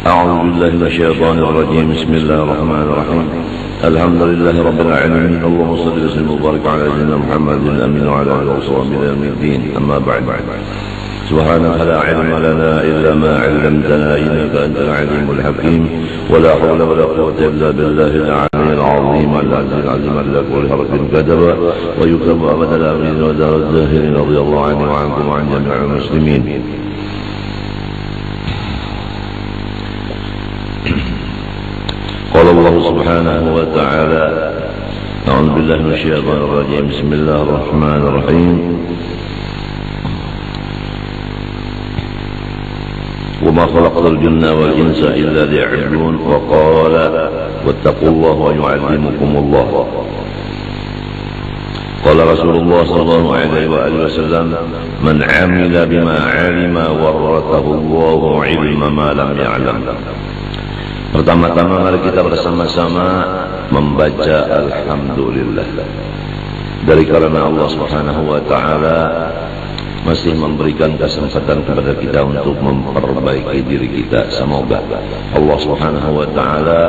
أعوذ بالله من الشيطان الرجيم. بسم الله الرحمن الرحيم. الحمد لله رب العالمين. اللهم صل وسلم وبارك على سيدنا محمد الأمين وعلى آله وصحبه إلى يوم الدين. أما بعد، سبحانك لا علم لنا إلا ما علمتنا إنك أنت العليم الحكيم. ولا حول ولا قوة إلا بالله العلي العظيم العزيز العظيم الذي كل حرف كتب ويكتب أبد الآمين ودار الزاهرين رضي الله عني وعنكم وعن جميع المسلمين. قال الله سبحانه وتعالى: أعوذ بالله من الشيطان الرجيم. بسم الله الرحمن الرحيم. وما خلقت الجن والإنس إلا ليعبدون. وقال: واتقوا الله ويعلمكم الله. قال رسول الله صلى الله عليه وآله وسلم: من عمل بما علم ورثه الله علم ما لم يعلم. Pertama-tama mari kita bersama-sama membaca Alhamdulillah. Dari karena Allah Subhanahu wa Ta'ala masih memberikan kesempatan kepada kita untuk memperbaiki diri kita. Semoga Allah Subhanahu wa Ta'ala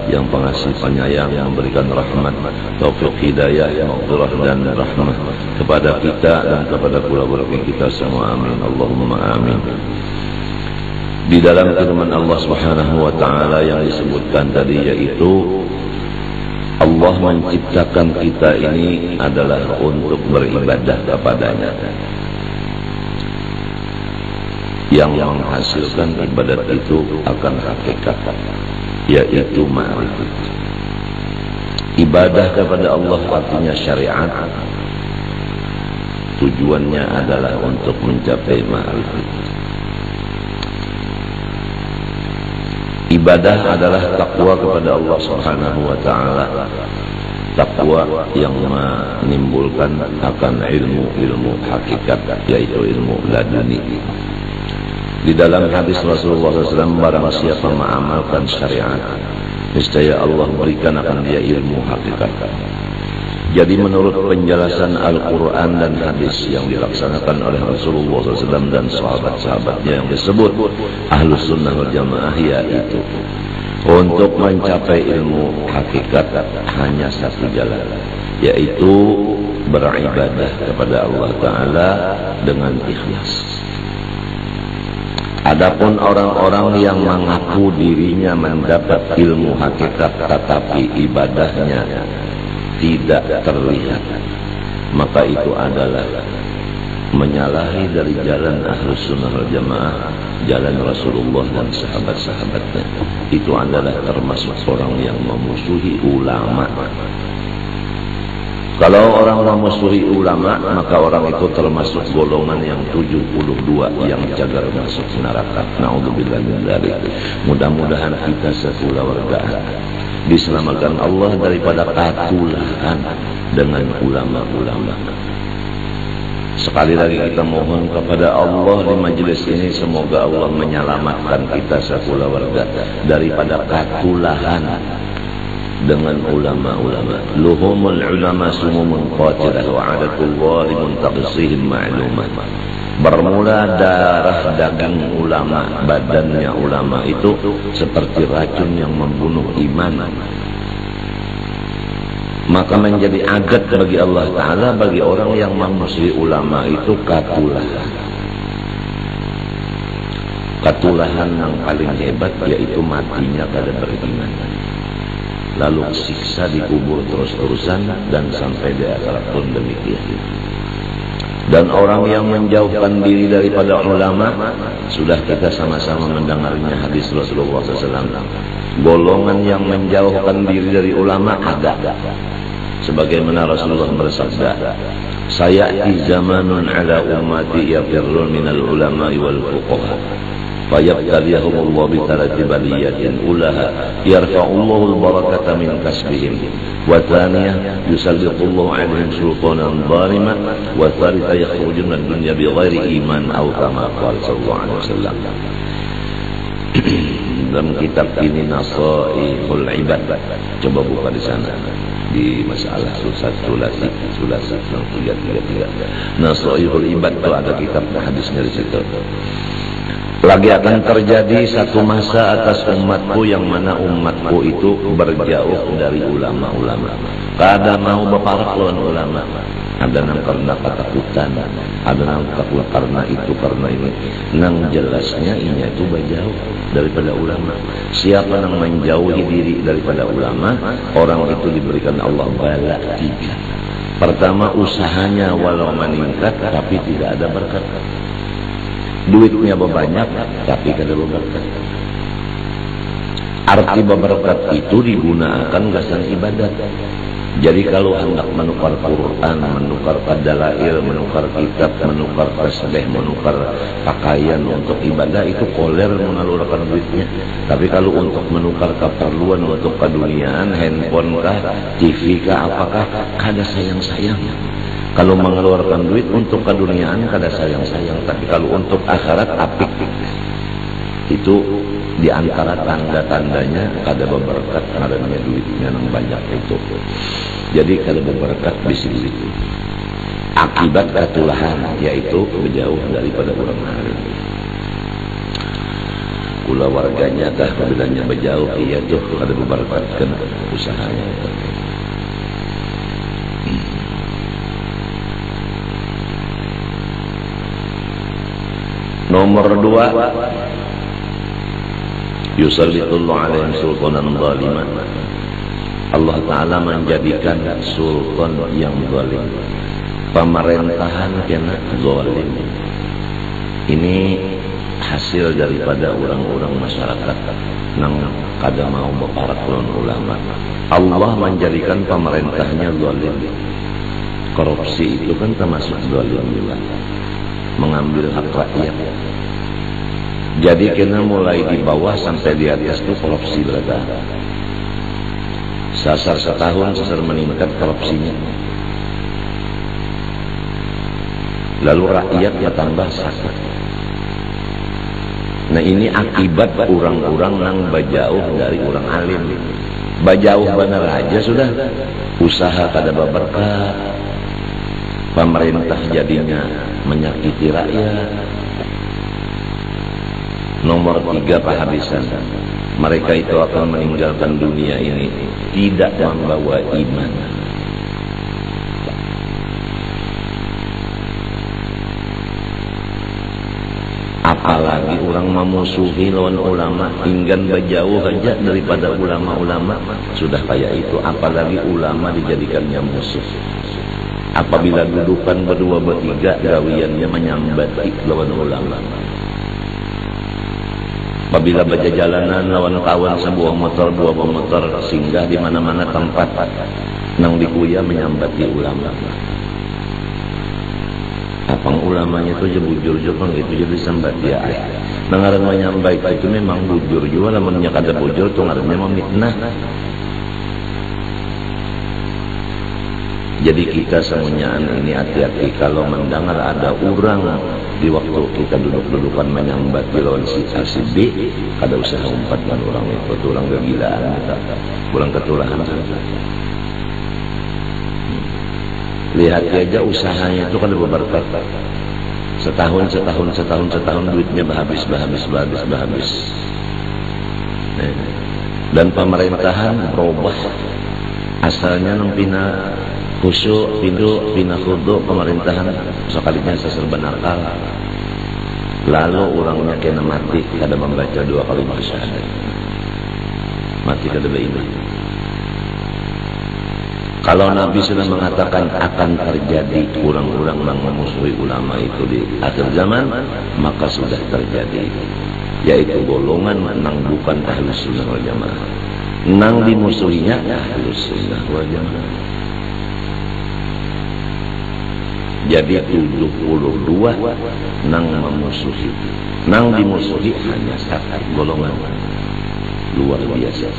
yang pengasih penyayang, yang memberikan rahmat, taufik, hidayah, maghfirah dan rahmat kepada kita dan kepada keluarga kita semua. Amin. Allahumma amin. Di dalam firman Allah Subhanahu wa Ta'ala yang disebutkan tadi, yaitu Allah menciptakan kita ini adalah untuk beribadah kepadanya. Yang menghasilkan ibadat itu akan hakikat, yaitu ma'rifat. Ibadah kepada Allah artinya syariat. Tujuannya adalah untuk mencapai ma'rifat. Ibadah adalah takwa kepada Allah Subhanahu wa Ta'ala. Takwa yang menimbulkan akan ilmu hakikat, yaitu ilmu laduni. Di dalam hadis Rasulullah SAW, barang siapa mengamalkan syariat, niscaya Allah berikan akan dia ilmu hakikat. Jadi menurut penjelasan Al-Quran dan hadis yang dilaksanakan oleh Rasulullah SAW dan sahabat-sahabatnya yang disebut Ahlus Sunnah wal Jamaah, yaitu untuk mencapai ilmu hakikat hanya satu jalan, yaitu beribadah kepada Allah Ta'ala dengan ikhlas. Adapun orang-orang yang mengaku dirinya mendapat ilmu hakikat tetapi ibadahnya tidak terlihat, maka itu adalah menyalahi dari jalan Ahlus Sunnah wal Jamaah, jalan Rasulullah dan sahabat-sahabatnya. Itu adalah termasuk orang yang memusuhi ulama. Kalau orang memusuhi ulama, maka orang itu termasuk golongan yang 72 yang cagar masuk neraka. Na'udzubillah min dzalik. Mudah-mudahan kita sekeluargaan diselamatkan Allah daripada katulahan dengan ulama-ulama. Sekali lagi kita mohon kepada Allah di majelis ini, semoga Allah menyelamatkan kita sekeluarga daripada katulahan dengan ulama-ulama. Luhumul ulama sumumun qatilah wa adatullah limuntaqisihim ma'lumah. Bermula darah daging ulama, badannya ulama itu seperti racun yang membunuh iman. Maka menjadi adat bagi Allah Ta'ala, bagi orang yang memusuhi ulama itu katulahan. Katulahan yang paling hebat yaitu matinya pada beriman, lalu siksa dikubur terus-terusan dan sampai di akhirat pun demikian. Dan orang yang menjauhkan diri daripada ulama, sudah kita sama-sama mendengarnya hadis Rasulullah SAW. Golongan yang menjauhkan diri dari ulama ada. Sebagaimana Rasulullah bersabda, "Sayati zamanun ala ummati yafirrun minal ulama'i wal fuqaha. Fayabtaliyahumullah bitarati baliyatin ulaha yarfa'ullahu al-barakata min kasbihim. Wa thaniyah yusallitullahu alaihim sultanan zaliman. Wa thalitha yakhrujuna ad-dunya bighairi iman aw kama qala sallallahu alaihi wasallam." Dalam kitab ini Nasaihul Ibad, coba buka di sana di masalah sulasi 333. Nasaihul Ibad itu ada kitab hadisnya di situ. Lagi akan terjadi satu masa atas umatku yang mana umatku itu berjauh dari ulama-ulama. Kada mau berparak lawan ulama. Ada nang karena ketakutan, ada nang takut karena itu karena ini. Nang jelasnya inya itu berjauh daripada ulama. Siapa nang menjauhi diri daripada ulama, orang itu diberikan Allah bala 3. Pertama, usahanya walau meningkat tapi tidak ada berkat. Duitnya banyak tapi kada berkat. Arti berkat itu digunakan gasan ibadat. Jadi kalau hendak menukar Quran, menukar dalail, menukar kitab, menukar tasbih, menukar pakaian untuk ibadah, itu koler mengalurkan duitnya. Tapi kalau untuk menukar keperluan untuk keduniaan, handphone kah, TV kah, apakah, kada sayang-sayang. Kalau mengeluarkan duit untuk keduniaan kada sayang-sayang, tapi kalau untuk akhirat apik. Itu di antara tanda-tandanya kada berberkat karena duitnya yang banyak itu. Jadi kada berberkat bisi duit. Akibat ketulahan yaitu berjauh daripada orang alim. Kula warganya dah bilangnya berjauh, iya tuh kada berberkat kena usahanya. Nomor 2, yusallitullahu alaihim sultanan zaliman. Allah Ta'ala menjadikan sultan yang zalim, pemerintahan kena zalim. Ini hasil daripada orang-orang masyarakat nang kada mau berparak lawan ulama. Allah menjadikan pemerintahnya zalim. Korupsi itu kan termasuk zalim juga, mengambil hak rakyat. Jadi kena mulai di bawah sampai di atas itu korupsi berada. Sasar setahun sasar meningkat korupsinya. Lalu rakyat bertambah sakit. Nah ini akibat orang-orang yang berjauh dari orang alim. Berjauh benar aja sudah. Usaha kada berberkat. Pemerintah jadinya menyakiti rakyat. Nomor 3, kehabisan. Mereka itu akan meninggalkan dunia ini tidak membawa iman. Apalagi orang memusuhi lawan ulama, ingin berjauh aja daripada ulama-ulama. Sudah kayak itu, apalagi ulama dijadikannya musuh. Apabila dudukan berdua bertiga, gawiannya menyambati lawan ulama. Apabila baca jalanan lawan kawan sebuah motor, dua motor, singgah di mana-mana tempat nang dikuya menyambati ulama. Apang ulamanya itu bujur juga gitu jadi sambat dia. Nangaran menyambati itu memang bujur juga, lamunnya kada bujur tuh ngarannya memitnah. Jadi kita semuanya ini hati-hati kalau mendengar ada orang di waktu kita duduk-dudukan menyambat di lawan si A si B, kada usah umpat dengan orang itu, orang kegilaan kita, orang ketulahan. Lihat aja usahanya itu kada berberkat. Setahun duitnya habis. Dan pemerintahan berubah. Asalnya nang pina khusyuk, pina khudu, pemerintahan sekalinya seserba nakal. Lalu orangnya kena mati kada membaca 2 kalimat syahadat. Mati kada beriman. Kalau Nabi sudah mengatakan akan terjadi orang-orang yang memusuhi ulama itu di akhir zaman, maka sudah terjadi, yaitu golongan nang bukan Ahlus Sunnah wal Jamaah. Nang dimusuhinya Ahlus Sunnah wal Jamaah. Jadi 72 nang memusuhi, nang dimusuhi hanya 1 golongan. Luar biasa.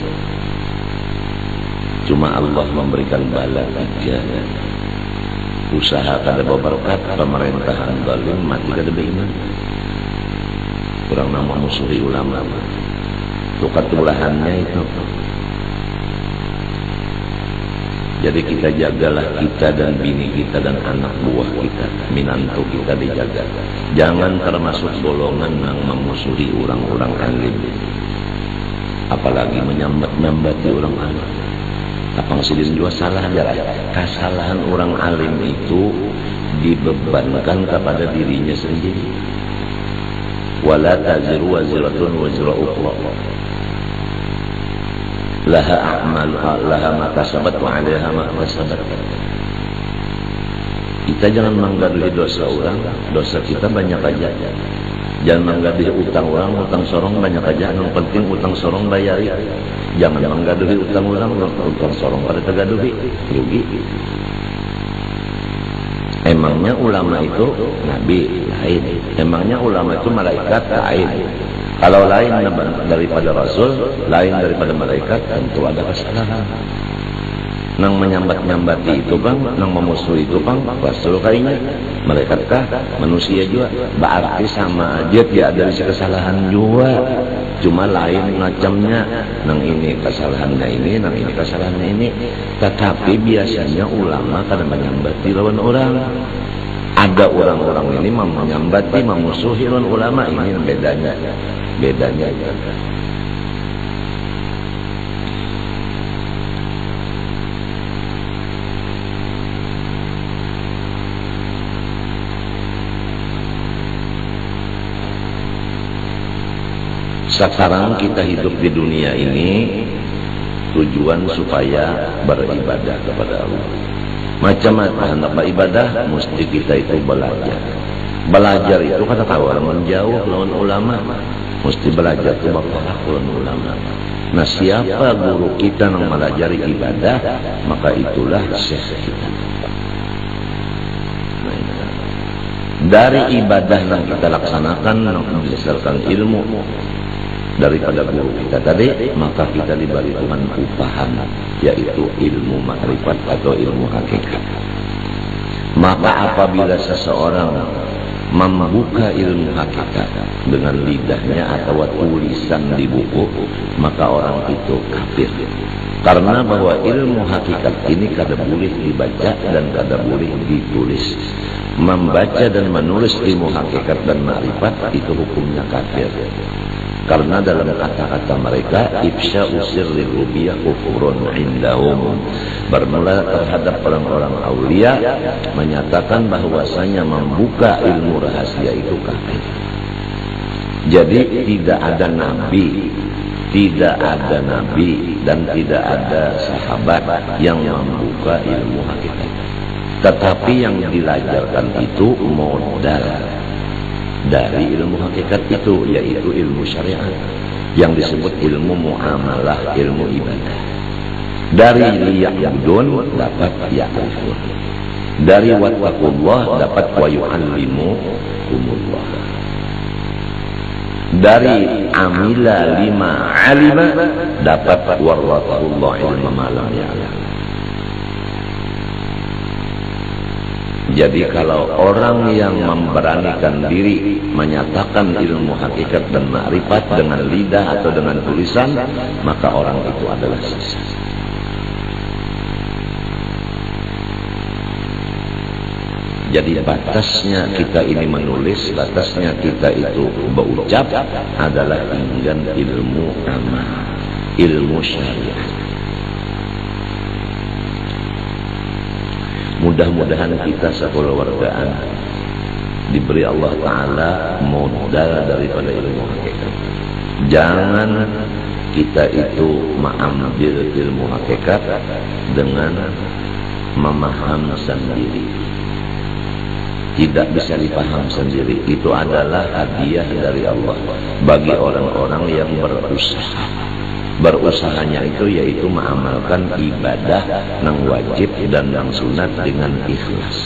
Cuma Allah memberikan bala 3. Usaha kada berberkat, pemerintahan zalim, mati kada beriman. Kurang nama musuhi ulama. Itu ketulahannya itu. Jadi kita jagalah kita dan bini kita dan anak buah kita, minantu kita dijaga. Jangan termasuk golongan yang memusuhi orang-orang alim, apalagi menyambat-nyambati orang alim. Apang sidin juga salah jalan. Kesalahan orang alim itu dibebankan kepada dirinya sendiri. Wala taziru waziratun wazira ukhra. Laha a'maluha laha ma kasabat wa 'alaiha ma kasabat. Kita jangan menggaduhi dosa orang, dosa kita banyak aja. Jangan menggaduhi utang orang, utang sorong banyak aja. Yang penting utang sorong bayari. Jangan menggaduhi utang orang, utang sorong pada tergaduhi, rugi. Emangnya ulama itu nabi lain, emangnya ulama itu malaikat lain. Kalau lain daripada rasul, lain daripada malaikat, tentu ada kesalahan. Nang menyambat-nyambati itu bang, nang memusuhi itu bang, rasul kayaknya malaikatkah manusia juga, berarti sama aja dia ada kesalahan juga, cuma lain macamnya. Nang ini kesalahannya ini, nang ini kesalahannya ini. Tetapi biasanya ulama kadang menyambati lawan orang. Ada orang-orang ini menyambati, memusuhi lawan ulama, ini bedanya. Sekarang kita hidup di dunia ini tujuan supaya beribadah kepada Allah. Macam-macam hendak beribadah, mesti kita itu belajar. Belajar itu kata tahu orang jauh lawan ulama, mesti belajar itu bapak lawan ulama. Nah, siapa guru kita yang melajari ibadah, maka itulah syekh kita. Dari ibadah yang kita laksanakan, yang berdasarkan ilmu daripada guru kita tadi, maka kita diberi Tuhan upahan, yaitu ilmu makrifat atau ilmu hakikat. Maka apabila seseorang membuka ilmu hakikat dengan lidahnya atau tulisan di buku, maka orang itu kafir. Karena bahwa ilmu hakikat ini kada boleh dibaca dan kada boleh ditulis. Membaca dan menulis ilmu hakikat dan makrifat itu hukumnya kafir. Karena dalam kata-kata mereka, ifsha usirri rubiyah kufurun indahum, bermula terhadap orang-orang aulia, menyatakan bahwasanya membuka ilmu rahasia itu kafir. Jadi tidak ada nabi, dan tidak ada sahabat yang membuka ilmu hakikat. Tetapi yang dilajarkan itu modal dari ilmu hakikat itu, yaitu ilmu syariat yang disebut ilmu muamalah, ilmu ibadah. Dari liya'budun dapat ya'rifun, dari wattaqullah dapat wa yu'allimukumullah, dari amila lima alima dapat warratullah ilma ma lam ya'lam. Jadi kalau orang yang memberanikan diri menyatakan ilmu hakikat dan makrifat dengan lidah atau dengan tulisan, maka orang itu adalah sesat. Jadi batasnya kita ini menulis, batasnya kita itu berucap adalah dengan ilmu amal, ilmu syariat. Mudah-mudahan kita sekeluargaan diberi Allah Ta'ala modal daripada ilmu hakikat. Jangan kita itu mengambil ilmu hakikat dengan memaham sendiri. Tidak bisa dipaham sendiri. Itu adalah hadiah dari Allah bagi orang-orang yang berusaha. Berusahanya itu yaitu mengamalkan ibadah yang wajib dan yang sunat dengan ikhlas.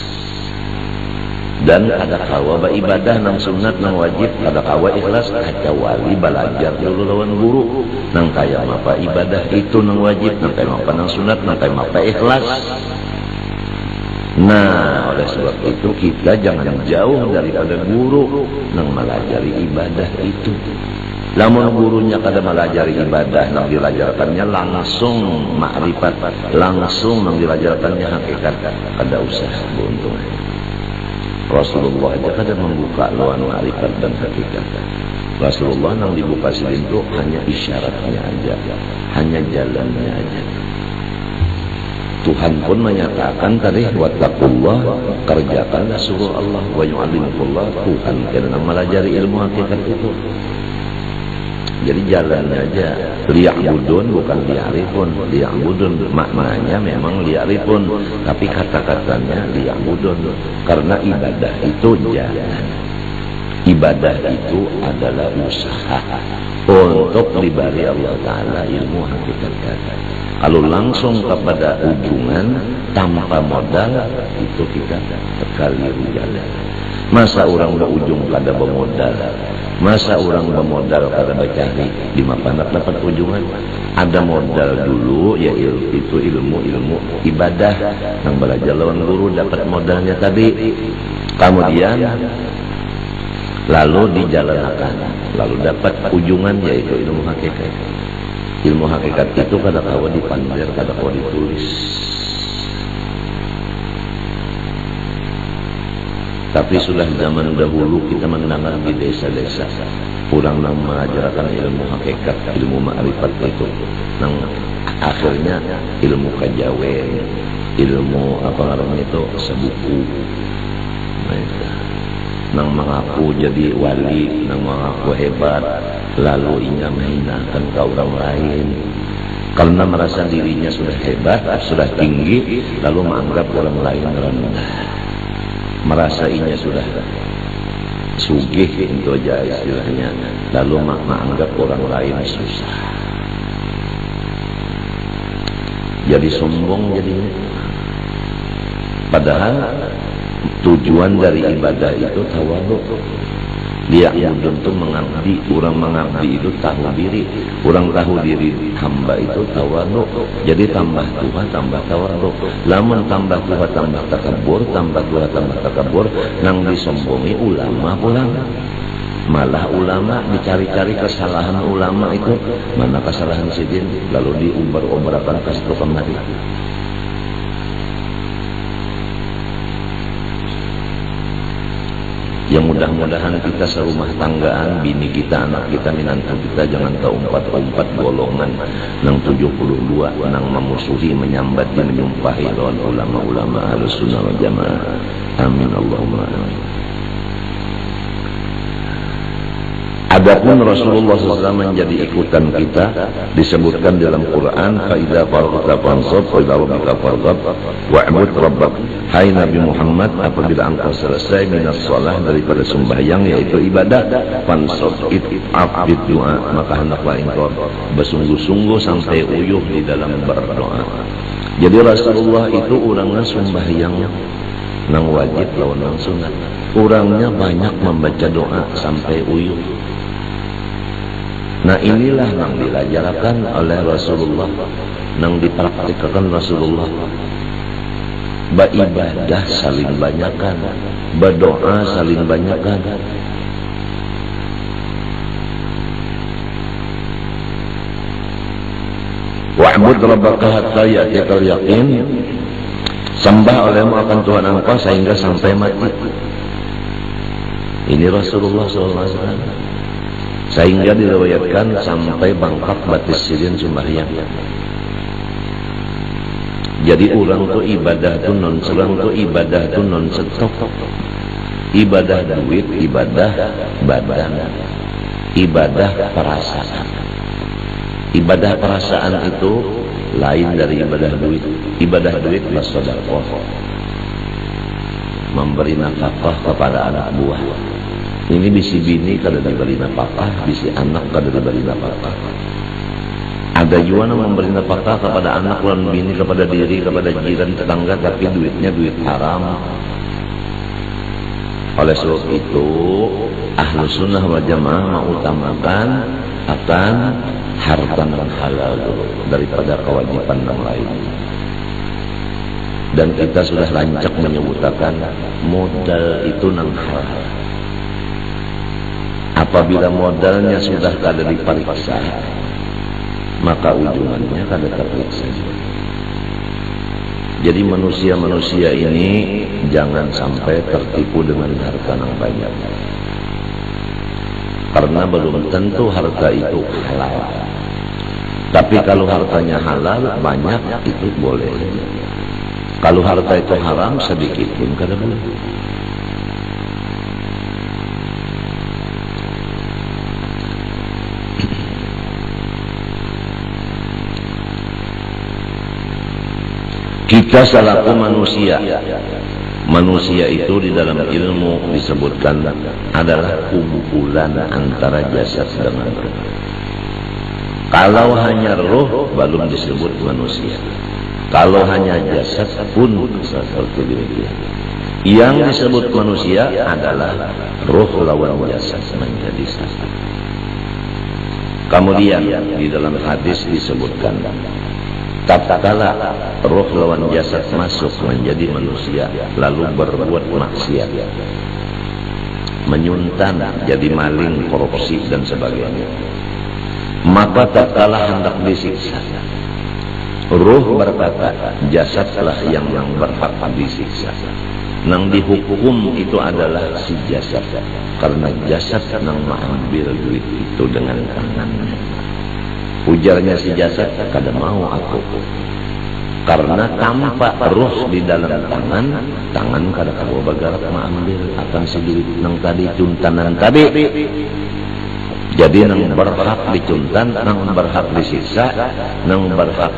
Dan ada kawa ibadah yang sunat yang wajib, ada kawa ikhlas, kecuali belajar dulu lawan guru nang kaya apa ibadah itu yang wajib, nang kaya apa yang sunat, nang kaya apa ikhlas. Nah, oleh sebab itu kita jangan jauh daripada guru yang melajari ibadah itu. Lamun gurunya kada melajari ibadah nang dilajarkannya langsung makrifat, langsung nang dilajarkannya hakikat, kada usah beruntung. Rasulullah aja kada membuka luan makrifat dan hakikat. Rasulullah nang dibuka silin itu hanya isyaratnya aja, hanya jalannya aja. Tuhan pun menyatakan tadi wattaqullah, kerjakanlah suruh Allah, wa yu'allimukullah, Tuhan karena melajari ilmu hakikat itu. Jadi jalannya aja. Liya'budun bukan liya'rifun. Liya'budun maknanya memang liya'rifun, tapi kata-katanya liya'budun. Karena ibadah itu jalan. Ibadah itu adalah usaha untuk diberi Allah Ta'ala ilmu hakikat. Kalau langsung kepada ujungan tanpa modal, itu kita keliru jalan. Masa orang berujung kada bermodal? Masa orang bermodal kada bercari di mana dapat ujungan? Ada modal dulu, ya itu ilmu ibadah yang belajar lawan guru dapat modalnya tadi. Kemudian lalu dijalankan, lalu dapat ujungan yaitu ilmu hakikat. Ilmu hakikat itu kada kawa dipandir, kada kawa ditulis. Tapi sudah zaman dahulu kita mendengar di desa-desa orang yang mengajarkan ilmu hakikat, ilmu ma'rifat itu, nang akhirnya ilmu kajawen, ilmu apa namanya itu sebuku, nang mengaku jadi wali, nang mengaku hebat, lalu ia menghinakan ke orang lain karena merasa dirinya sudah hebat, sudah tinggi, lalu menganggap orang lain rendah. Merasa inya sudah sugih itu aja istilahnya, lalu menganggap orang lain susah. Jadi sombong jadinya. Padahal tujuan dari ibadah itu tawadhu. Dia untuk mengabdi, orang mengabdi itu tahu diri, orang tahu diri hamba itu tawadhu. Jadi tambah tua tambah tawadhu. Lamun tambah tua tambah takabur, tambah tua tambah takabur, nang disombongi ulama pulang. Malah ulama dicari-cari kesalahan ulama itu, mana kesalahan sidin, lalu diumbar-umbarkan ke situ kemari. Yang mudah-mudahan kita serumah tanggaan, bini kita, anak kita, minantu kita jangan keumpat-umpat golongan nang 72 nang memusuhi, menyambat, menyumpahi lawan ulama-ulama Ahlussunnah wal Jamaah. Amin Allahumma amin. Adapun Rasulullah SAW menjadi ikutan kita disebutkan dalam Quran, faida faragta fansab wa ila rabbika farghab wa'bud rabbak. Hai Nabi Muhammad, apabila engkau selesai minas shalah daripada sembahyang yaitu ibadah, fansab abid doa, maka hendaklah engkau bersungguh-sungguh sampai uyuh di dalam berdoa. Jadi Rasulullah itu orangnya sembahyang nang wajib lawan nang sunat. Orangnya banyak membaca doa sampai uyuh. Nah inilah yang diajarkan oleh Rasulullah, yang dipraktikkan Rasulullah. Beribadah saling banyakkan, berdoa saling banyakkan. Wa'bud rabbaka hatta ya'tiyakal yaqin. Sembah olehmu akan Tuhan engkau sehingga sampai mati. Ini Rasulullah SAW. Sehingga diriwayatkan sampai bangkak batis sidin sembahyang. Jadi orang tu ibadah tu non stop. Ibadah duit, ibadah badan, ibadah perasaan. Ibadah perasaan itu lain dari ibadah duit. Ibadah duit bersedekah, memberi nafkah kepada anak buah. Ini bisi bini kada diberi nafkah, bisi anak kada diberi nafkah. Ada juga yang memberi nafkah kepada anak dan bini, kepada diri, kepada jiran, tetangga, tapi duitnya duit haram. Oleh sebab itu, Ahlussunnah wal Jamaah mengutamakan akan harta yang halal daripada kewajiban yang lain. Dan kita sudah lancak menyebutkan modal itu nang halal. Apabila modalnya sudah kada diperiksa, maka ujungannya kada terperiksa. Jadi manusia-manusia ini jangan sampai tertipu dengan harta yang banyak. Karena belum tentu harta itu halal. Tapi kalau hartanya halal banyak itu boleh. Kalau harta itu haram sedikit pun kada boleh. Kita selaku manusia, manusia itu di dalam ilmu disebutkan adalah kumpulan antara jasad dengan roh. Kalau hanya roh belum disebut manusia. Kalau hanya jasad pun seperti demikian. Yang disebut manusia adalah roh lawan jasad menjadi satu. Kemudian di dalam hadis disebutkan, tatkala roh lawan jasad masuk menjadi manusia, lalu berbuat maksiat, menyuntan, jadi maling, korupsi dan sebagainya, maka tatkala hendak disiksa, roh berkata, jasadlah yang berhak disiksa. Nang dihukum itu adalah si jasad, karena jasad nang mengambil duit itu dengan tangannya. Ujarnya si jasad, kada mau aku. Karena tanpa roh di dalam tangan kada kau bergerak mengambil akan si duit nang tadi cuntanan tadi. Jadi nang berhak dicuntan, nang berhak disiksa, nang berhak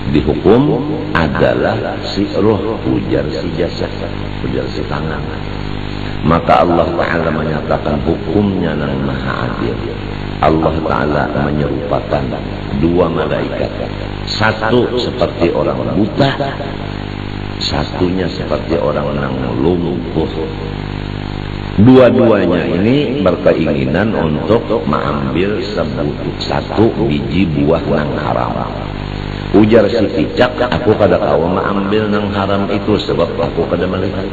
dihukum adalah si roh, ujar si jasad, ujar si tangan. Maka Allah Ta'ala menyatakan hukumnya nang maha adil. Allah Ta'ala menyerupakan dua malaikat, satu seperti orang buta, satunya seperti orang yang lumpuh. Dua-duanya ini berkeinginan untuk mengambil satu biji buah nang haram. Ujar si picak, aku kada kawa mengambil nang haram itu sebab aku kada melihat.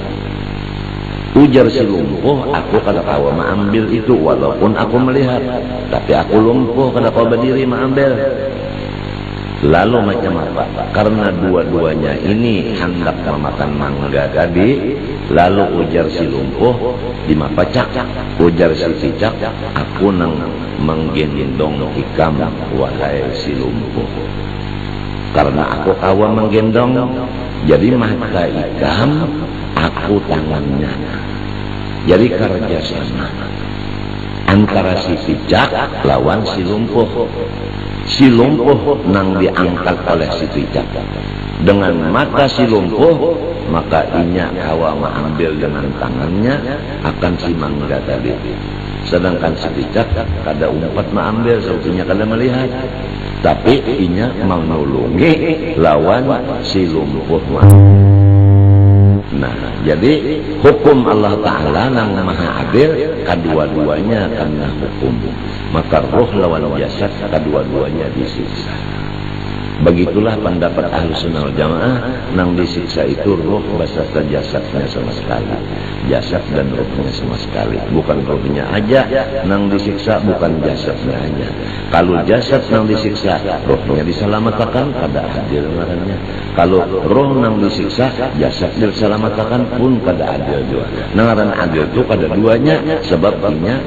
Ujar si lumpuh, aku kada kawa mengambil itu walaupun aku melihat, tapi aku lumpuh kada kawa berdiri mengambil. Lalu macam apa? Karena dua-duanya ini hendak memakan mangga tadi, lalu ujar si lumpuh, dimapacak. Ujar si picak, aku nang menggendong ikam wahai si lumpuh. Karena aku kawa menggendong, jadi mata ikam aku tangannya. Jadi kerja sama antara si picak lawan si lumpuh. Si lumpuh nang diangkat oleh si picak dengan mata si lumpuh, maka inya kawa mengambil dengan tangannya akan si mangga tadi. Sedangkan si picak kada umpat mengambil sebetulnya kada melihat, tapi inya menolongi lawan si lumpuh. Nah, jadi hukum Allah Ta'ala nang maha adil, kedua-duanya karena hukum. Maka roh lawan jasad kedua-duanya disiksa. Begitulah pendapat Ahlussunnah wal Jamaah, nang disiksa itu roh beserta jasadnya sama sekali. Jasad dan rohnya sama sekali. Bukan rohnya aja nang disiksa, bukan jasadnya aja. Kalau jasad nang disiksa, rohnya diselamatkan, kada adil ngarannya. Kalau roh nang disiksa, jasad diselamatkan pun kada adil juga. Ngaran adil itu kada duanya, sebab inya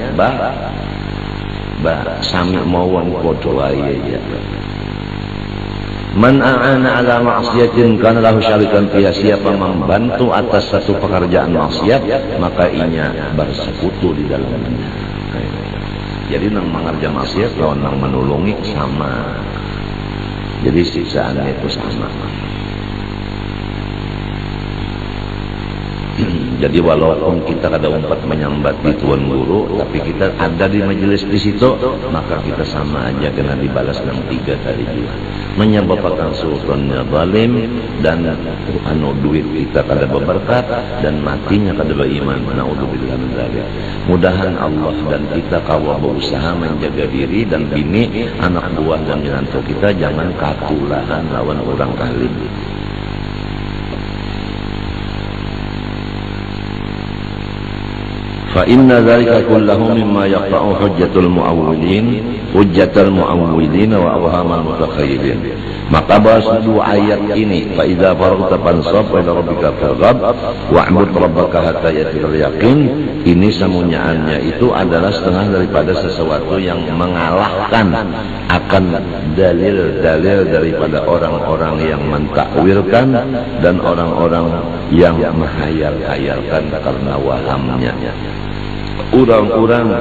sami mawon podo aja. Man a'ana ala ma'siyatin kana lahu syarikan fiha, siapa membantu atas satu pekerjaan maksiat maka inya bersekutu di dalamnya. Jadi nang mengerja maksiat lawan nang menolongi sama. Jadi siksaannya itu sama. Jadi walaupun kita kada umpat menyambat di tuan guru, tapi kita ada di majelis di situ, maka kita sama aja kena dibalas dengan tiga tadi juga. Menyebabkan sultannya zalim dan duit kita kada berberkat dan matinya kada beriman. Naudzubillah min dzalik. Mudahan Allah dan kita kawa berusaha menjaga diri dan bini, anak buah dan menantu kita jangan katulahan lawan orang kalim. fa inna dzalika kullahu mimma yaqta'u hujjatul mu'awwilin wa awhamal mutakhayyilin. Maka bahas dua ayat ini, fa idza faragta fansab wa ila rabbika farghab wa'bud rabbaka hatta ya'tiyakal yaqin, ini semunyaannya itu adalah setengah daripada sesuatu yang mengalahkan akan dalil-dalil daripada orang-orang yang mentakwilkan dan orang-orang yang menghayal-hayalkan karena wahamnya. Orang-orang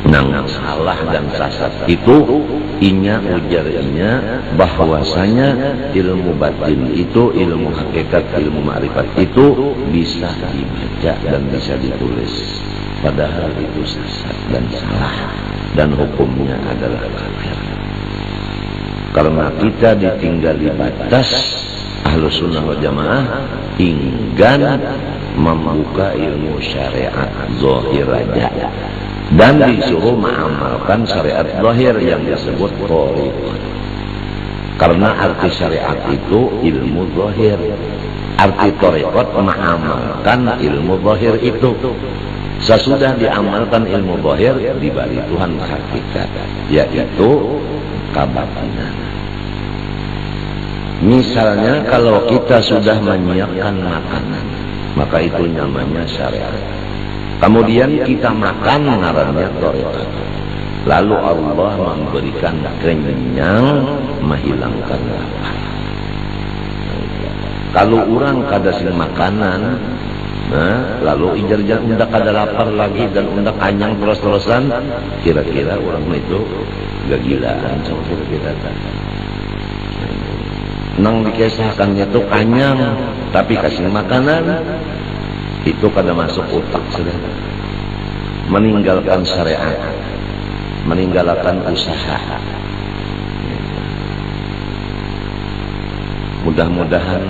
nang salah dan sesat itu ujarnya bahwasanya ilmu batin itu, ilmu hakikat, ilmu ma'rifat itu bisa dibaca dan bisa ditulis, padahal itu sesat dan salah dan hukumnya adalah kafir. Karena kita ditinggali batas Ahlus Sunnah wal Jamaah enggan membuka ilmu syariat zahir aja, dan disuruh mengamalkan syariat zahir yang disebut thariqat. Karena arti syariat itu ilmu zahir, arti thariqat mengamalkan ilmu zahir itu. Sesudah diamalkan ilmu zahir, dibalik Tuhan hakikat, yaitu kabatinan. Misalnya kalau kita sudah menyiapkan makanan, maka itu namanya syariat. Kemudian kita makan, ngarannya thariqat. Lalu Allah memberikan kenyang, menghilangkan lapar. Kalau orang kada sing makanan, lalu ijar-ijar undak kada lapar lagi dan undak anyang terus-terusan, kira-kira orang itu kegilaan sama kira-kira. Nang dikesahkannya itu kanyang, tapi kasih makanan itu kada masuk otak sudah. Meninggalkan syariat, meninggalkan usaha. Mudah-mudahan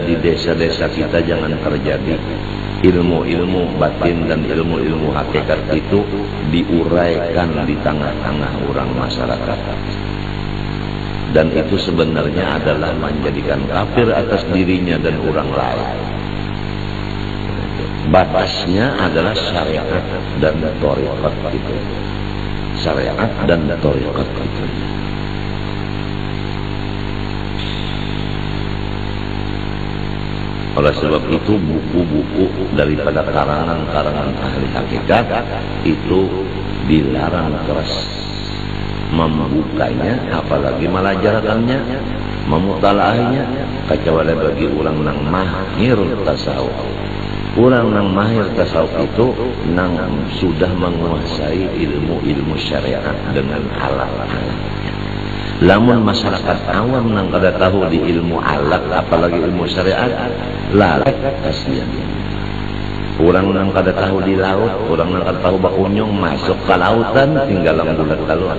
di desa-desa kita jangan terjadi ilmu-ilmu batin dan ilmu-ilmu hakikat itu diuraikan di tengah-tengah orang masyarakat. Dan itu sebenarnya adalah menjadikan kafir atas dirinya dan orang lain. Batasnya adalah syariat dan thariqat itu. Syariat dan thariqat itu. Oleh sebab itu buku-buku daripada karangan-karangan ahli hakikat itu dilarang keras membukanya, apalagi melajarkannya, memutalaahnya, kecuali bagi orang nang mahir tasawuf. Orang nang mahir tasawuf itu nang sudah menguasai ilmu-ilmu syariat dengan alat-alatnya. Lamun masyarakat awam nang kada tahu di ilmu alat, apalagi ilmu syariat, lalai kasihan. Orang nang kada tahu di laut, orang nang kada tahu bakunyong masuk ke lautan, tinggal bulat laluan.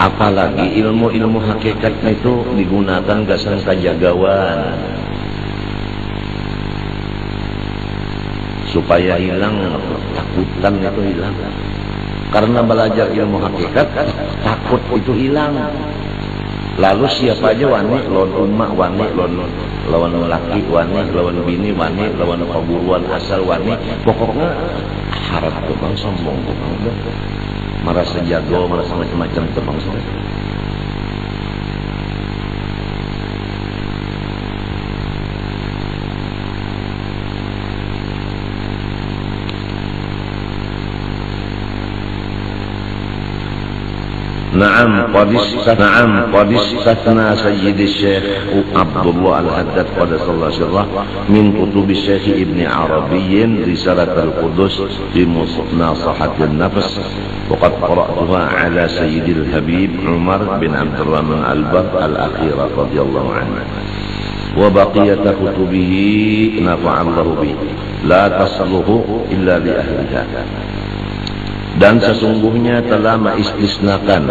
Apalagi ilmu-ilmu hakikat itu digunakan gasan kajagawan supaya hilang takutan itu hilang. Karena belajar ilmu hakikat takut itu hilang. Lalu siapa aja wani lawan ummah, wani lawan laki, wani lawan bini, wani lawan perburuan asal, wani pokoknya harap tuh bang sombong tuh bang, merasa jago, merasa macam-macam tuh bang sombong. نعم قد استثنى سيد الشيخ عبد الله الحداد قدس الله سره من كتب الشيخ ابن عربي رسالة القدس بمناصحة النفس، وقد قرأتها على سيد الحبيب عمر بن عبد الرحمن البر الأخيرة رضي الله عنه، وبقية كتبه نفع الله به لا تصلح إلا لأهلها. Dan sesungguhnya telah mengistisnakan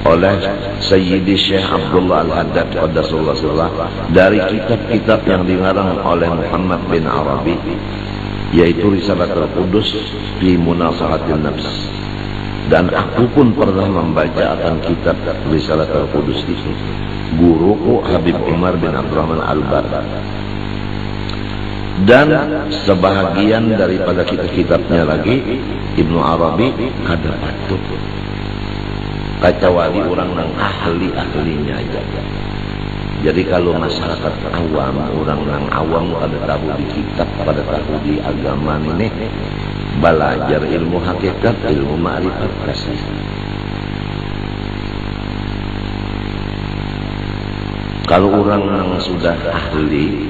oleh Sayyidi Syekh Abdullah Al-Haddad Qaddasallahu sirrah dari kitab-kitab yang dilarang oleh Muhammad bin Arabi, yaitu Risalah Al-Qudus fi Munasahatin Nafs. Dan aku pun pernah membaca akan kitab Risalah Al-Qudus itu. guruku Habib Umar bin Abdurrahman Al-Bar. Dan sebahagian daripada kitab-kitabnya lagi Ibnu Arabi kada patut kecuali orang yang ahli-ahlinya aja. Jadi kalau masyarakat awam, orang yang awam kada tahu di kitab, kada tahu di agama ini, belajar ilmu hakikat, ilmu ma'rifat kasih. Kalau orang yang sudah ahli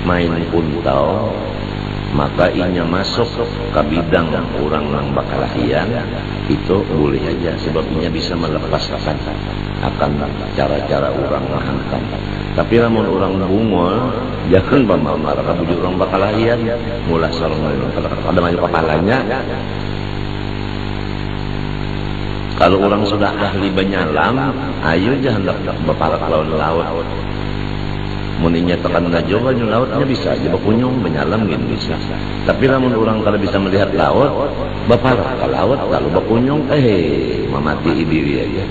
main puntau, maka inya masuk ke bidang orang yang bakalahian, itu boleh aja sebab inya bisa melepaskan akan cara-cara orang menghantam. Tapi namun orang bungol, jangan marah bujuk orang bakalahian, mulai sorong ada maju kepalanya. Kalau orang sudah ahli banyalam, ayo jangan berparak laut. Muninya tekan ngajoba lautnya bisa aja berkunjung menyalam gini bisa. Tapi namun orang kalau bisa melihat laut, berparak ke laut lalu berkunjung, memati diri aja.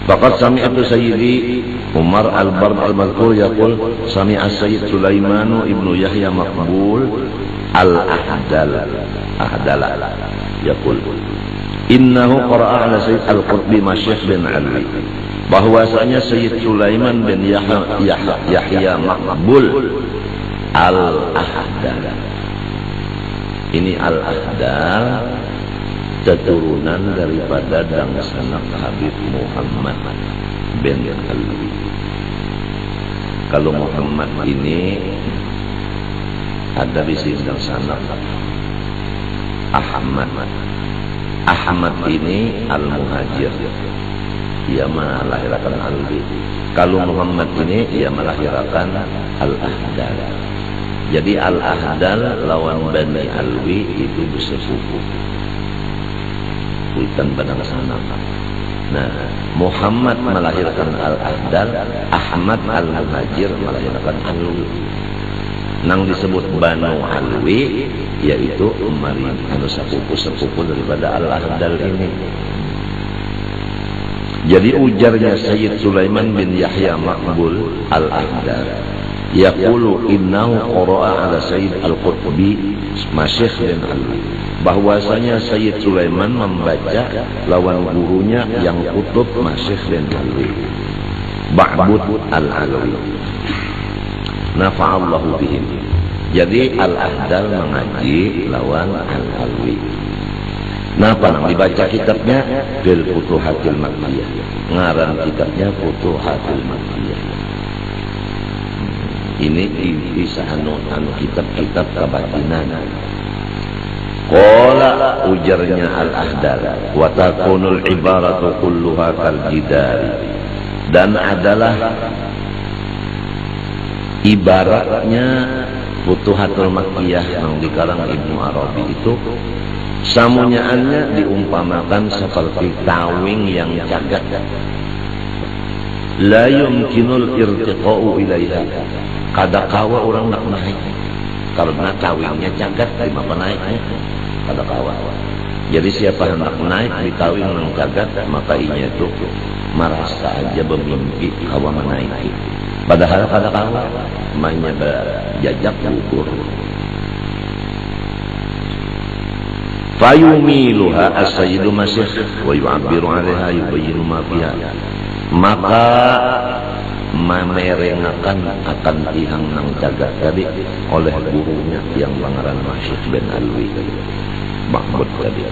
Faqad sami'tu Sayyidi Umar Al-Bard Al-Madhkur yaqul sami'a Sayyid Sulaiman ibnu Yahya Maqbul Al-Ahdal yaqul innahu qara'a ala Sayyid Al-Qutbi Masyikh bin Ali, bahwasanya Sayyid Sulaiman bin Yahya Maqbul Al-Ahdal, ini Al-Ahdal keturunan daripada dangsanak Habib Muhammad bin Ali. Kalau Muhammad ini ada bisi dangsanak Ahmad. Ahmad ini Al-Muhajir, ia melahirkan Ali. Kalau Muhammad ini ia melahirkan Al-Ahdal. Jadi Al-Ahdal lawan Bani Alwi itu bersepupu bukan badang sana. Nah, Muhammad melahirkan Al-Ahdal, Ahmad Al-Muhajir melahirkan Alwi. Nang disebut Banu Alwi, yaitu umari anu sepupu daripada Al-Ahdal ini. Jadi ujarnya Sayyid Sulaiman bin Yahya Maqbul Al-Ahdal, yaqulu innahu qara'a ala Sayyid Al-Qutbi Masyikh bin Ali, bahwasanya Sayyid Sulaiman membaca lawan gurunya yang kutub Masyikh bin Ali, Ba'bud Al-Alawi, nafa'allahu bihim. Jadi Al-Ahdal mengaji lawan Al-Alawi. Napa nang dibaca kitabnya Bil Futuhatil Makkiyah, ngaran kitabnya Futuhatil Makkiyah. Ini bisa anu kitab-kitab kebatinan. Qala ujarnya Al-Ahdal, wa takunul ibaratu kulluha kal jidari, dan adalah ibaratnya Futuhatul Makkiyah yang dikarang Ibnu Arabi itu samunyaannya diumpamakan seperti tawing yang cagat, la yumkinul irtiqa'u ilaiha, kada kawa orang nak naik karena tawingnya cagat, lima penaiknya kada kawa. Jadi siapa hendak naik di tawing yang cagat, maka inya itu merasa aja bermimpi kawa menaiki, padahal kada kawa mainnya berjajak gugur. Fayumiluha as-sayyidu Masyikh wa yu'abbiru 'alaiha yubayyinu ma fiha, maka memerengakan akan tihang nang jagat tadi oleh gurunya yang pangaran Masyikh bin Alwi Mahmud tadi,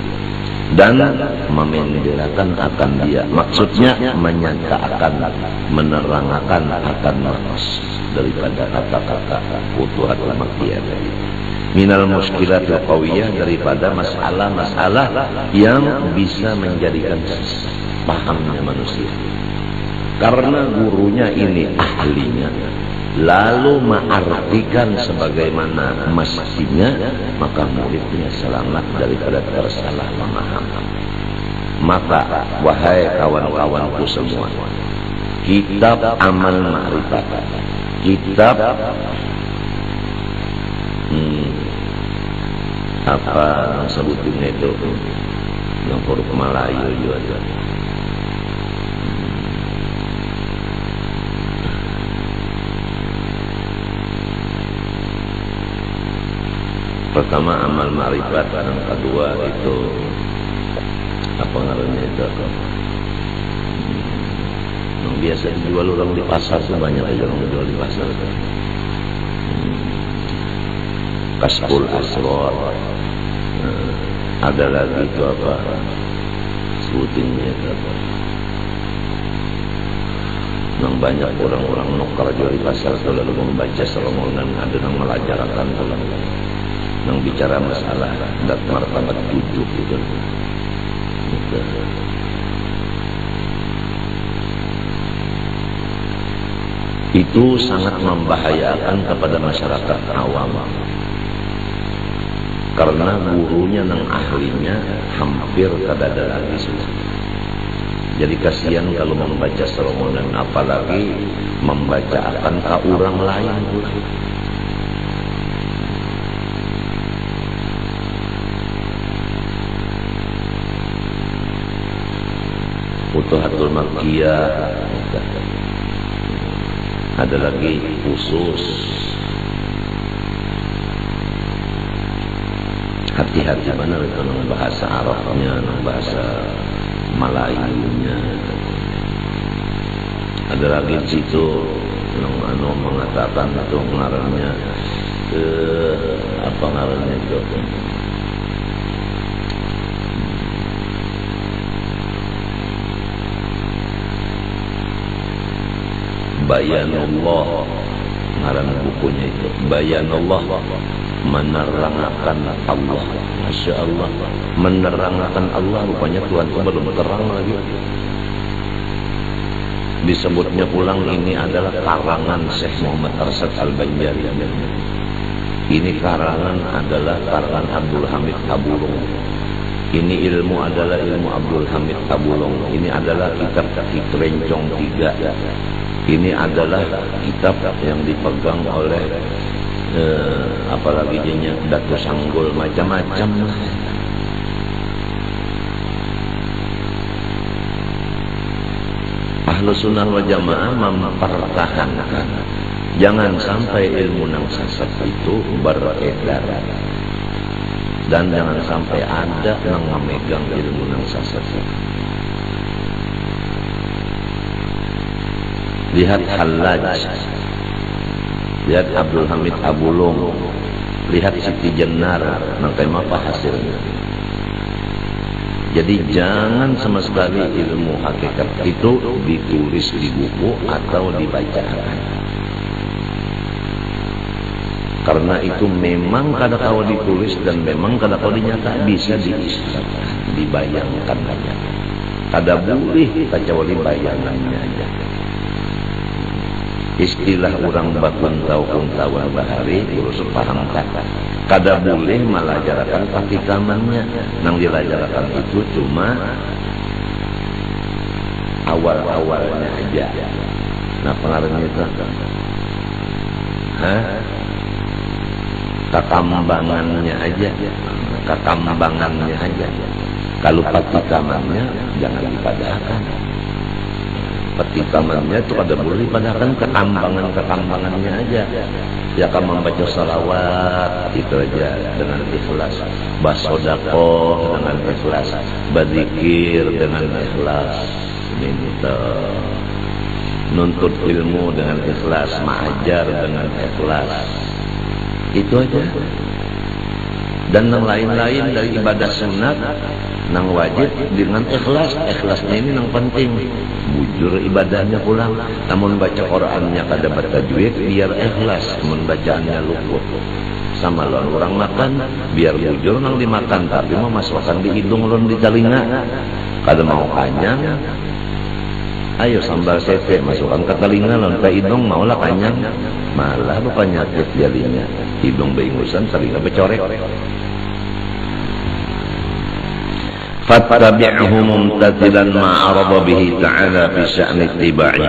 dan memenderakan akan dia, maksudnya menyangkakan, menerangkan akan maksud daripada kata-kata Futuhatul Makkiyah tadi, minal muskilatil qawiyah, daripada masalah-masalah yang bisa menjadikan susah pahamnya manusia. Karena gurunya ini ahlinya, lalu mengartikan sebagaimana mestinya, maka muridnya selamat daripada tersalah memahami. Maka wahai kawan-kawanku semua, kitab Amal Ma'rifat, kitab apa sebutinnya itu yang huruf Melayu juga ada. Pertama amal ma'rifat, yang kedua itu apa namanya itu? Yang biasa dijual orang di pasar tuh banyak aja orang dijual di pasar. Kasbul asrar. Ada lagi itu apa? Sebutinnya itu apa? Yang banyak orang-orang nukar jual di pasar itu lalu membaca sermonan, ada yang melajarkan pulang. Yang bicara masalah dat martabat 7 gitu. Itu sangat membahayakan kepada masyarakat awam. Karena gurunya dan ahlinya hampir tidak ada lagi sudah. Jadi kasihan kalau membaca sermonan, apalagi membaca akan ke orang lain pula. Futuhatul Makkiyah, ada lagi khusus. Hati-hati benar itu dengan bahasa Arabnya, dengan bahasa Melayunya. Ada lagi di situ yang mengatakan itu ngarannya apa ngarannya itu? Bayanullah, ngaran bukunya itu Bayanullah, menerangkan Allah. Masya Allah, menerangkan Allah. Rupanya Tuhan itu belum terang lagi. Disebutnya pulang ini adalah karangan Syekh Muhammad Arsyad Al-Banjari. Ini karangan adalah karangan Abdul Hamid Tabulong. Ini ilmu adalah ilmu Abdul Hamid Tabulong. Ini adalah kitab Kitrencong 3. Ini adalah kitab yang dipegang oleh apalagi jadinya Dato Sanggul, macam-macam lah. Ahlus Sunnah wal Jamaah mempertahankan jangan sampai ilmu nang sesat itu beredar, dan jangan sampai ada yang memegang ilmu nang sesat. Lihat Hallaj, lihat Abdul Hamid Tabulong, lihat Siti Jenar, nanti apa hasilnya. Jadi jangan sama sekali ilmu hakikat itu ditulis di buku atau dibacakan. Karena itu memang kada kau ditulis dan memang kada kau dinyata, bisa diistilahkan, dibayangkan saja. Kada boleh kecuali bayangannya aja. Istilah orang bakuntau-kuntauan bahari urus paham kata. Kada boleh melajarakan pakikamannya. Nang dilajarakan itu cuma awal-awalnya aja. Nah pengaruhnya itu kekambangannya aja. Kekambangannya aja. Kalau pakikamannya jangan dipadahkan. Petikamannya itu kada boleh padahkan kekambangannya aja. Ya kamu membaca salawat itu aja dengan ikhlas, basodaqoh dengan ikhlas, berzikir dengan ikhlas, minta nuntut ilmu dengan ikhlas, mengajar dengan ikhlas, itu aja. Dan yang lain-lain dari ibadah sunat nang wajib dengan ikhlas. Ikhlasnya ini nang penting. Bujur ibadahnya pulang. Namun baca Qur'annya kada bertajwid biar ikhlas. Namun bacaannya luput. Sama lawan orang makan biar bujur nang dimakan, tapi mau masukkan di hidung lawan di telinga. Kada mau kanyang. Ayo sambal sete masukkan ke telinga lawan ke hidung, maulah kanyang. Malah bukan nyakit jalinya. Hidung beingusan, telinga becorek. Fattabi'hu mumtathilan ma'arada bihi ta'ala fi sya'ni ittiba'i.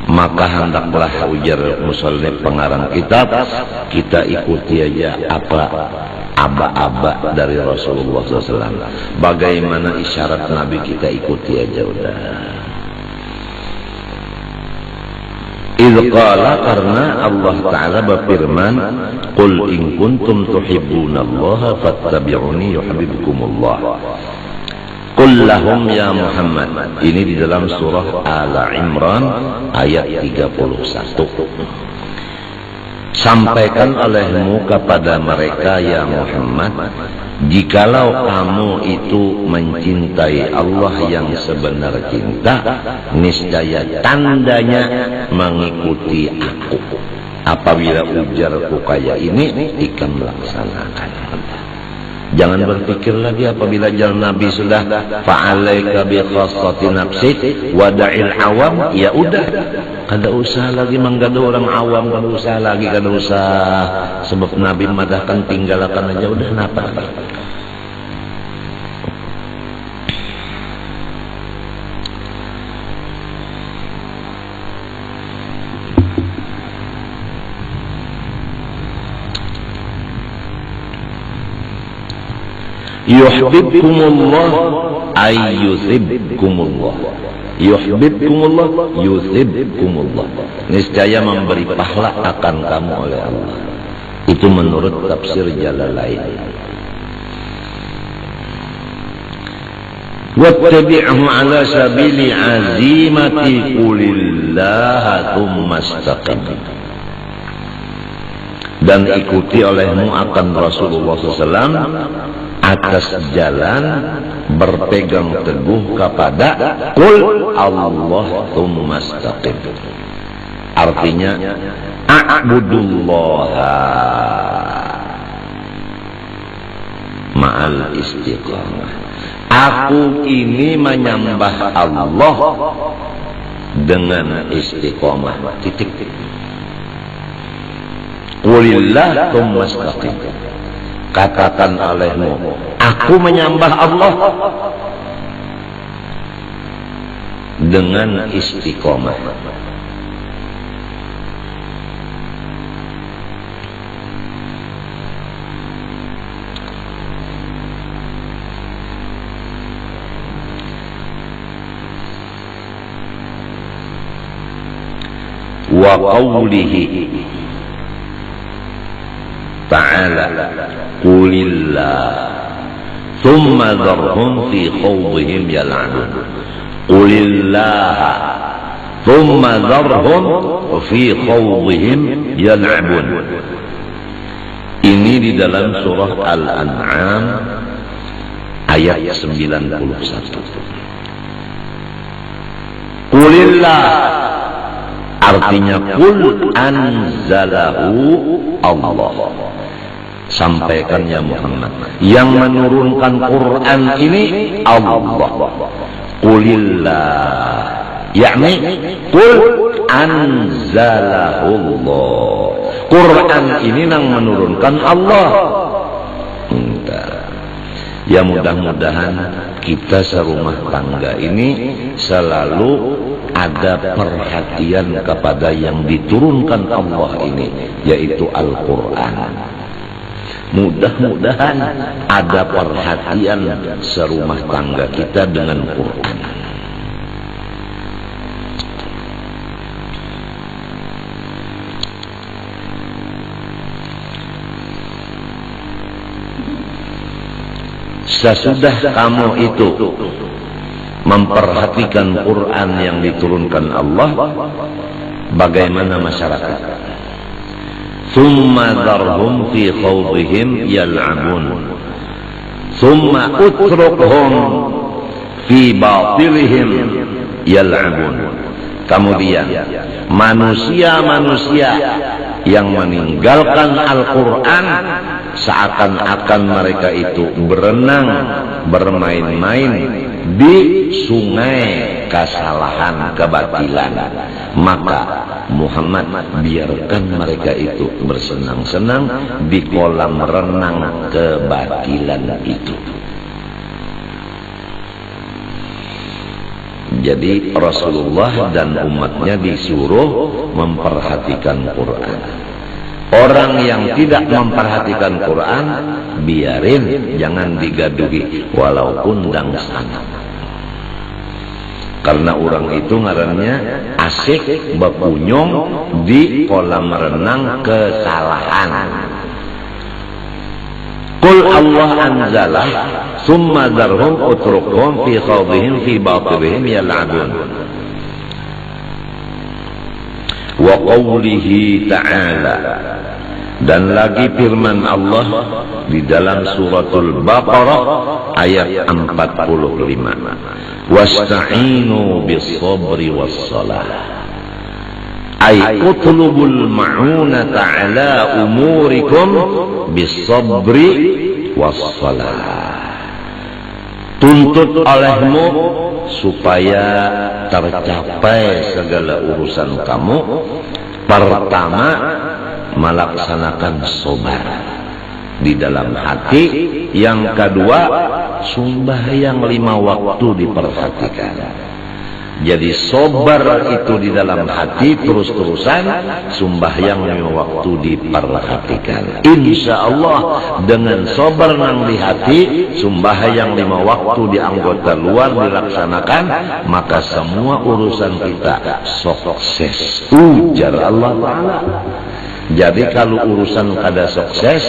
Maka hendaklah ujar musannif pengarang kitab, kita ikuti aja apa aba-aba dari Rasulullah SAW. Bagaimana isyarat Nabi kita ikuti aja udah. Qala, karena Allah Ta'ala berfirman, Qul in kuntum tuhibbunallaha fattabi'uni yuhibbukumullah. Qul lahum ya Muhammad. Ini di dalam surah Al-Imran ayat 31. Sampaikan olehmu kepada mereka ya Muhammad, jikalau kamu itu mencintai Allah yang sebenar cinta, niscaya tandanya mengikuti aku. Apabila ujarku kayak ini, ikan melaksanakan. Jangan berpikir lagi apabila jalan Nabi sudah fa'alaika bi khassati nafsik wada'il awam, ya udah, kada usah lagi menggada orang awam, kada usah lagi, kada usah sebab Nabi madahkan tinggalkan aja udah, napa. Yuhibbukumullah ay yusibkumullah. Yuhibbukumullah yusibkumullah. Niscaya memberi pahala akan kamu oleh Allah. Itu menurut tafsir Jalalain. Wattabi'hu ala sabili azimati qulillaha thumma istaqim. Dan ikuti olehmu akan Rasulullah SAW atas jalan berpegang teguh kepada Qul Allahumma istaqim. Artinya a'budullaha ma'al istiqamah. Aku ini menyembah Allah dengan istiqamah. Titik. Qulillah tsumma istaqim. Katakan olehmu, aku menyembah Allah dengan istiqomah. Wa qawlihi ta'ala qulillah thumma dharhum fi khawdihim yal'abun. Qulillah thumma dharhum fi khawdihim yal'abun. Ini di dalam surah Al-An'am ayat 91. Qulillah artinya qul anzalahu Allah. Sampaikan ya Muhammad, yang menurunkan Quran ini Allah. Qulillah yakni qul anzalahullah. Quran ini yang menurunkan Allah. Ya mudah-mudahan kita serumah tangga ini selalu ada perhatian kepada yang diturunkan Allah ini, yaitu Al-Quran. Mudah-mudahan ada perhatian serumah tangga kita dengan Quran. Sesudah kamu itu memperhatikan Quran yang diturunkan Allah, bagaimana masyarakat? Thumma dharhum fi khawdihim yal'abun thumma utrukhum fi batilihim yal'abun. Kemudian manusia-manusia yang meninggalkan Al-Quran seakan-akan mereka itu berenang, bermain-main di sungai kesalahan, kebatilan. Maka Muhammad biarkan mereka itu bersenang-senang di kolam renang kebatilan itu. Jadi Rasulullah dan umatnya disuruh memperhatikan Quran. Orang yang tidak memperhatikan Quran, biarin, jangan digaduhi, walaupun dangsana. Karena orang itu ngarannya asik bekunyung di kolam renang kesalahan. Qul Allah anzalah summa darhum utrukhum fi khawdihim fi batilihim yal'abun. Wa qawlihi ta'ala, dan lagi firman Allah di dalam suratul Baqarah ayat 45. Wasta'inu bis-sabri was-salah. Ay utlubul ma'unata ala umurikum bis-sabri was-salah. Tuntut olehmu supaya tercapai segala urusan kamu. Pertama, melaksanakan sabar di dalam hati. Yang kedua, sembahyang 5 waktu diperhatikan. Jadi sabar itu di dalam hati terus-terusan, sembahyang 5 waktu diperhatikan. Insya Allah dengan sabar nang di hati, sembahyang 5 waktu di anggota luar dilaksanakan, maka semua urusan kita sukses. Ujar Allah Ta'ala. Jadi kalau urusan kada sukses,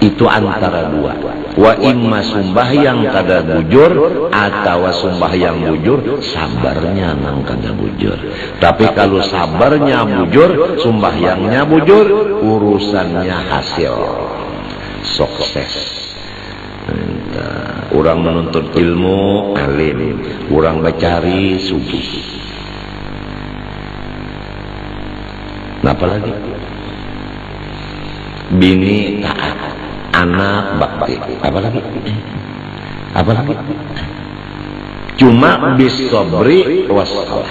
itu antara dua. Wa imma sembahyang kada bujur, atau sembahyang bujur, sabarnya nang kada bujur. Tapi kalau sabarnya bujur, sembahyangnya bujur, urusannya hasil sukses. Orang menuntut ilmu alim, orang mencari sugi. Napa lagi? Bini taat, anak bakti, apalagi? Cuma bis-sabri was-salah.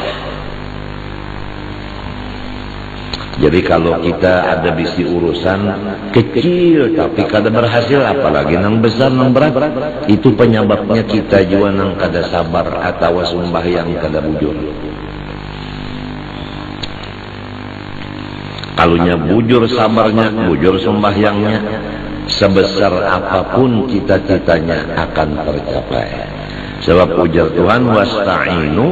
Jadi kalau kita ada bisi urusan kecil tapi kada berhasil, apalagi nang besar nang berat, itu penyebabnya kita juga nang kada sabar atau sembahyang kada bujur. Kalunya bujur sabarnya, bujur sembahyangnya, sebesar apapun cita-citanya akan tercapai. Sebab ujar Tuhan, wasta'inu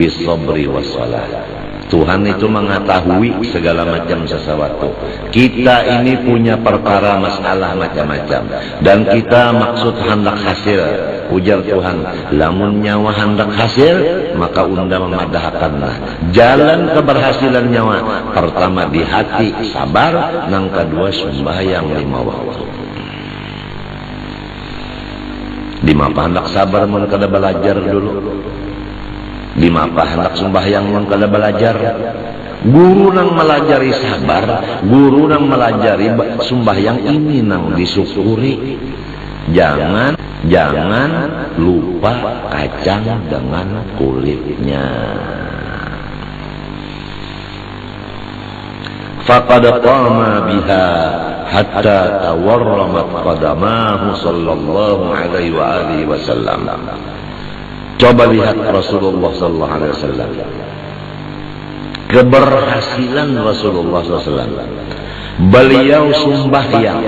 bis-sabri was-salah. Tuhan itu mengetahui segala macam sesuatu. Kita ini punya perkara masalah macam-macam, dan kita maksud hendak hasil. Ujar Tuhan, lamun nyawa hendak hasil, maka unda memadahkanlah jalan keberhasilan nyawa. Pertama di hati sabar, nang kedua sembahyang 5 waktu. Di mapa hendak sabar mun kada belajar dulu. Di mapa hendak sembahyang mun kada belajar. Guru nang melajari sabar, guru nang melajari sembahyang ini nang disyukuri. Jangan lupa kacang dengan kulitnya. Faqad qama biha hatta tawarramat qadamahu sallallahu alaihi wa alihi wasallam. Coba lihat Rasulullah sallallahu alaihi wasallam. Keberhasilan Rasulullah SAW. Beliau sembahyang,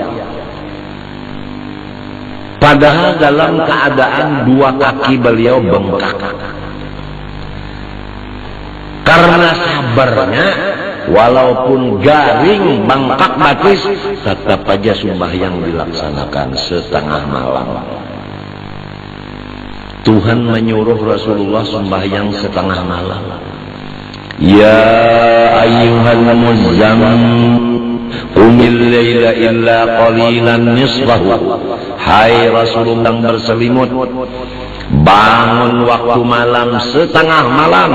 padahal dalam keadaan dua kaki beliau bengkak. Karena sabarnya, walaupun garing bengkak batis, tetap aja sembahyang dilaksanakan setengah malam. Tuhan menyuruh Rasulullah sembahyang setengah malam. Ya ayyuhal muzammil qumil laila illa qalilan nisfahu. Hai Rasulullah yang berselimut, bangun waktu malam setengah malam,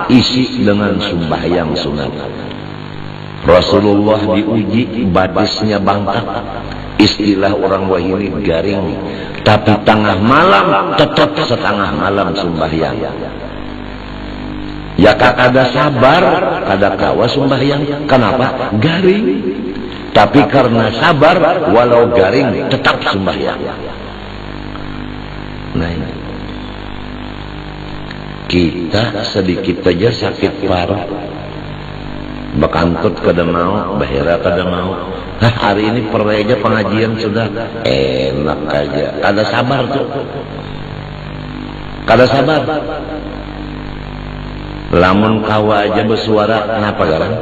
isi dengan sembahyang sunat. Rasulullah diuji batisnya bangkak, istilah orang wahini garing, tapi tengah malam tetap setengah malam sembahyang. Ya kada sabar, kada kawa sembahyang. Kenapa? Garing. Tapi karena sabar, walau garing tetap sembahyang. Nah ini, kita sedikit saja sakit parah, Bakantut kada mau, bahira kada mau. Hari ini pereja pengajian sudah enak aja. Kada sabar tuh. Kada sabar. Lamun kawa aja bersuara, kenapa garang?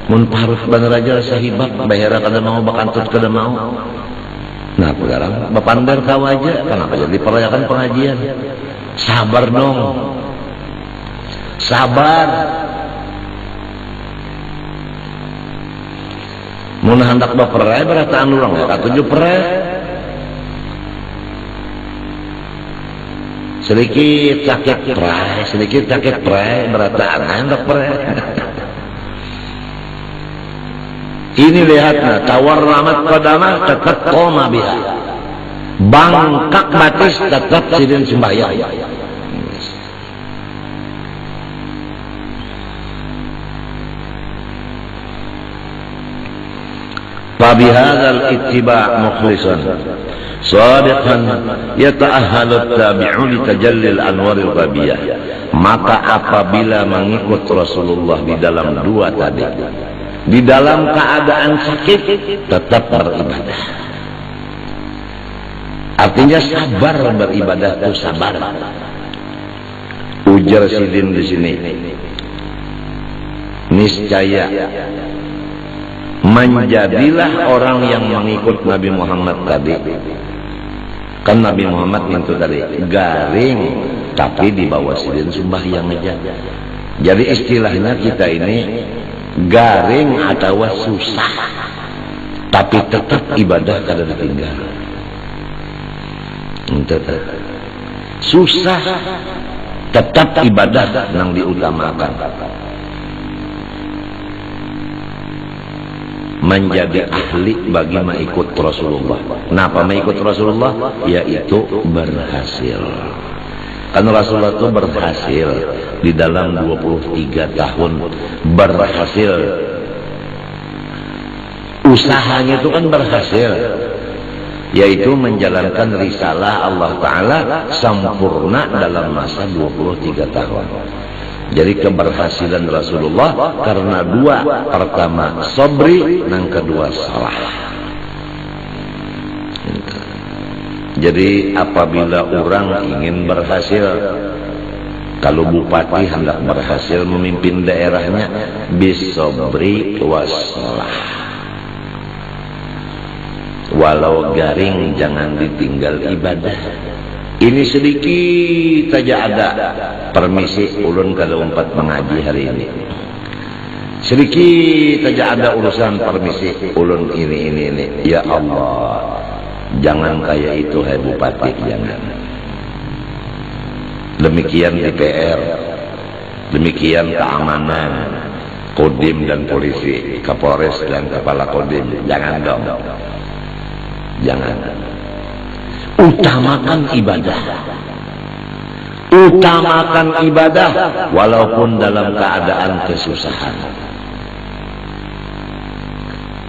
Mun parut bener aja sahibak, bahira kada mau, bakantut kada mau. Kenapa garang? Bapander kawa aja, kenapa jadi perayakan pengajian? Sabar dong. Sabar. Mun hendak baperai berataan urang ya katuju perai. Sedikit sakit perai berataan hendak perai. Ini lihatnya tawar ramat qadama tetap koma biha. Bangkak batis tetap sidin sembahyang. فبهذا الاتباع مخلصا صادقا يتأهل التابع لتجلي الأنوار الغبية. Maka apabila mengikut Rasulullah di dalam dua tadi, di dalam keadaan sakit tetap beribadah, artinya sabar beribadah itu sabar. Ujar sidin di sini, niscaya menjadilah orang yang mengikut Nabi Muhammad tadi. Kan Nabi Muhammad itu tadi garing, tapi di bawah sidin sembahyang aja. Jadi istilahnya kita ini garing atau susah, tapi tetap ibadah kada ditinggal. Susah, tetap ibadah nang diutamakan. Menjadi ahli bagi mengikut Rasulullah. Kenapa mengikut Rasulullah? Yaitu berhasil. Kan Rasulullah itu berhasil di dalam 23 tahun berhasil. Usahanya itu kan berhasil, yaitu menjalankan risalah Allah Ta'ala sempurna dalam masa 23 tahun. Jadi keberhasilan Rasulullah karena dua, pertama sobri, yang kedua salah. Jadi apabila orang ingin berhasil, kalau bupati hendak berhasil memimpin daerahnya, bisobri wassalah. Walau garing jangan ditinggal ibadah. Ini sedikit saja ada. Permisi ulun kada umpat mengaji hari ini. Sedikit saja ada urusan permisi ulun ini. Ya Allah, jangan kayak itu hai bupati, jangan. Demikian DPR, demikian keamanan, Kodim dan polisi, Kapolres dan kepala Kodim, jangan dong. Jangan. Utamakan ibadah. Utamakan ibadah walaupun dalam keadaan kesusahan.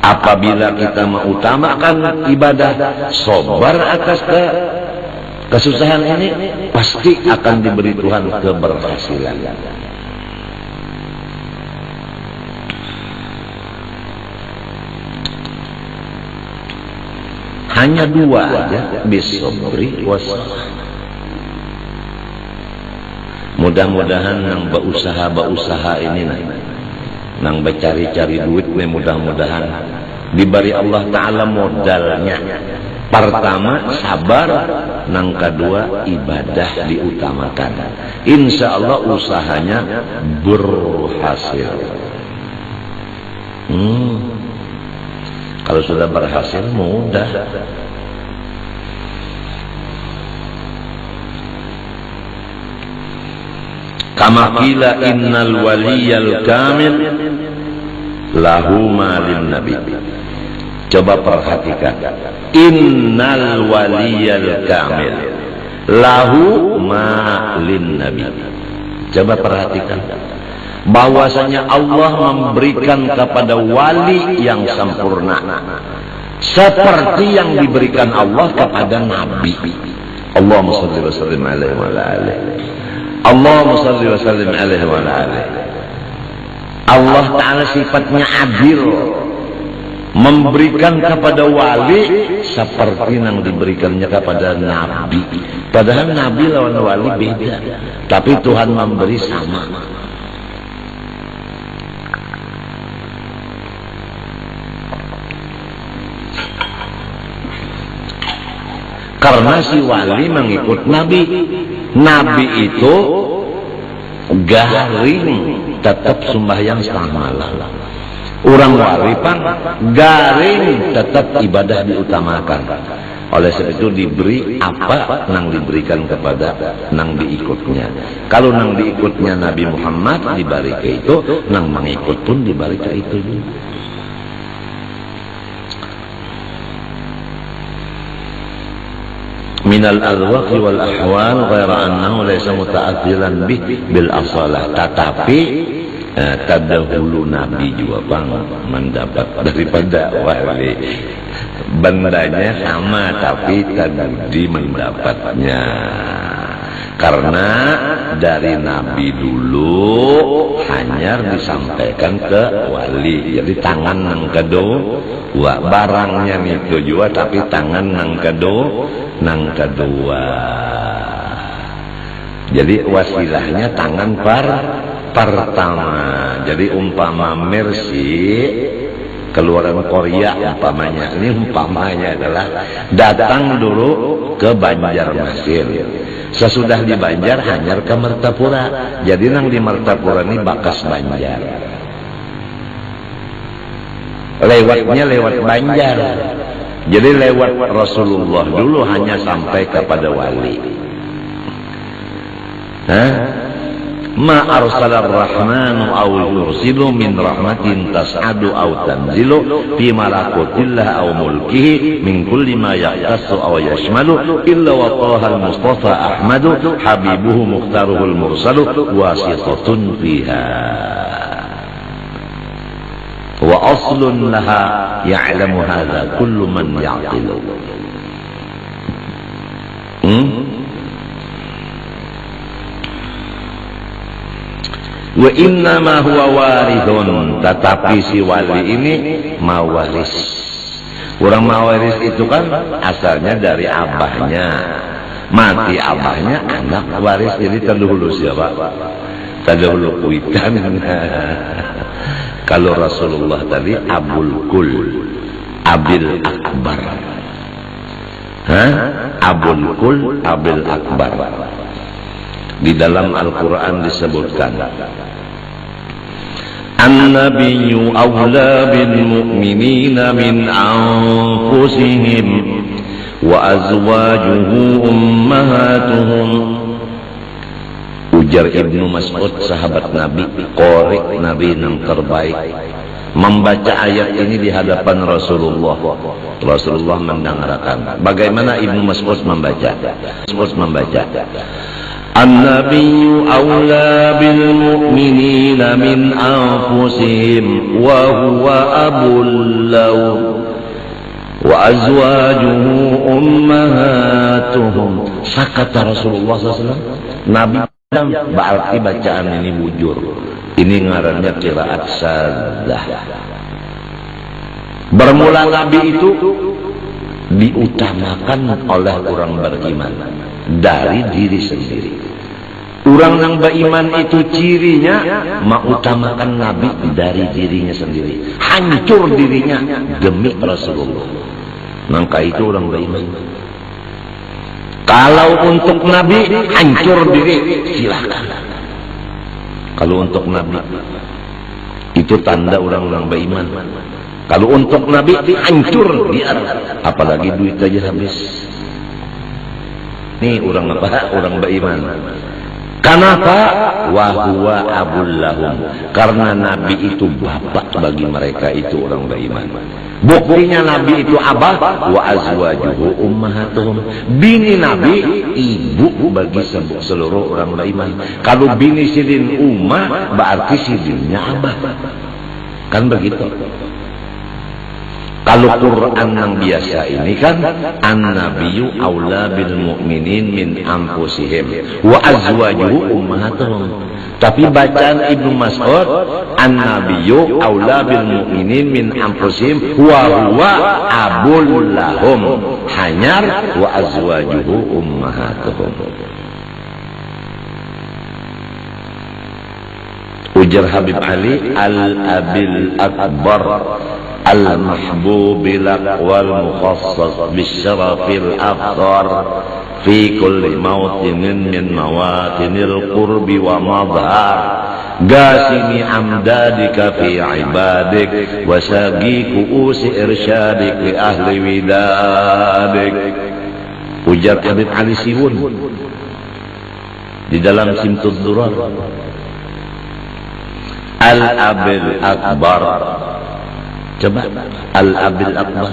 Apabila kita mengutamakan ibadah, sabar atas kesusahan ini, pasti akan diberi Tuhan keberhasilan. Hanya dua aja, bisobri wassalah. Mudah-mudahan nang berusaha ini nang becari-cari duit nih, mudah-mudahan diberi Allah Ta'ala modalnya. Pertama sabar, nang kedua ibadah diutamakan. Insya Allah usahanya berhasil. Kalau sudah berhasil mudah. Kama qila innal waliyal kamil lahu malin nabi. Coba perhatikan. Innal waliyal kamil lahu malin nabi. Coba perhatikan. Bahwasanya Allah memberikan kepada wali yang sempurna seperti yang diberikan Allah kepada Nabi. Allahumma shalli wa sallim alaihi wa ala alihi. Allahumma shalli wa sallim alaihi wa ala alihi. Allah Ta'ala sifatnya adil, memberikan kepada wali seperti yang diberikannya kepada nabi. Padahal nabi lawan wali beda, tapi Tuhan memberi sama. Karena si wali mengikut nabi. Nabi itu garing tetap sembahyang setengah malam. Orang wali pang garing tetap ibadah diutamakan. Oleh sebab itu diberi apa nang diberikan kepada nang diikutnya. Kalau nang diikutnya Nabi Muhammad diberi ke itu, nang mengikut pun diberi ke itu juga. Minal adwaqi wal ahwal ghaira annahu laysa muta'athilan bil asalah. Tetapi terdahulu Nabi juga bang mendapat daripada wali. Bendanya sama tapi tadi mendapatnya. Karena dari Nabi dulu hanya disampaikan ke wali. Jadi tangan nang kedua, barangnya itu juga tapi tangan nang kedua. Jadi wasilahnya tangan pertama. Jadi umpama Mercy keluaran Korea umpamanya, ini umpamanya adalah datang dulu ke Banjarmasin. Sesudah di Banjar hanyar ke Mertapura. Jadi nang di Mertapura ini bakas Banjar. Lewatnya lewat Banjar. Jadi lewat Rasulullah dulu hanya sampai kepada wali. Ma arsalar rahmanu aw yursilu min rahmatin tas'adu aw tanzilu fi malakutillah aw mulkihi min kulli ma yaqtassu aw yashmalu illa wa tahal mustafa ahmadu habibuhu mukhtaruhul mursalu wasitatun fiha wa aslun laha ya'lamu hadha kullu man ya'qilu. Wa inna ma huwa warithun, tetapi si wali ini mawaris. Orang mawaris itu kan asalnya dari abahnya. Mati abahnya, anak waris. Jadi terdahulu siapa? Terdahulu kuitan. Kalau Rasulullah tadi Abul Kul, Abil Akbar. Abul Kul, Abil Akbar. Di dalam Al-Quran disebutkan An-Nabiyyu awla bil mu'minina min anfusihim wa azwajuhu ummahatuhum. Ujar Ibnu Mas'ud, sahabat Nabi, qori Nabi yang terbaik, membaca ayat ini di hadapan Rasulullah. Rasulullah mendengarkan. Bagaimana Ibnu Mas'ud membaca? An-Nabiyyu awla bil mu'minina min anfusihim wa huwa abul lahum wa azwajuhu ummahatuhum. Sakata Rasulullah SAW. Nabi berarti bacaan ini bujur. Ini ngarannya qiraat saddah. Bermula Nabi itu diutamakan oleh orang beriman dari diri sendiri. Orang yang beriman itu cirinya mengutamakan Nabi dari dirinya sendiri. Hancur dirinya demi Rasulullah. Maka itu orang beriman. Kalau untuk Nabi hancur diri, silakan. Kalau untuk Nabi itu tanda orang-orang beriman. Kalau untuk Nabi hancur dia, apalagi duit aja habis. Nih orang apa? Orang beriman. Kenapa? Wa huwa abul lahum. Karena Nabi itu bapak bagi mereka itu orang beriman. Buktinya Nabi itu abah, wa azwajuhu ummahatuhum. Bini Nabi ibu bagi seluruh orang beriman. Kalau bini sidin ummah berarti sidinnya abah. Kan begitu. Kalau Quran yang biasa ini kan an-nabiyyu aula bil mu'minin min anfusihim wa azwajuhu ummahatuhum. Tapi bacaan Ibnu Mas'ud an-nabiyyu aula bil mu'minin min anfusihim wa huwa abul lahum hanyar wa azwajuhu ummahatuhum. Ujar Habib Ali al-abil akbar al-mahbub lak wal mukhassas bisyarafil afdar fi kulli mawtinin min mawatinil qurbi wa madhar gasini amdadika fi ibadik wa sagi kuusi irsyadik li ahli widadik. Ujar Habib Ali Siwun di dalam Simtud Durar, al-abil akbar. Coba al-abil akbar.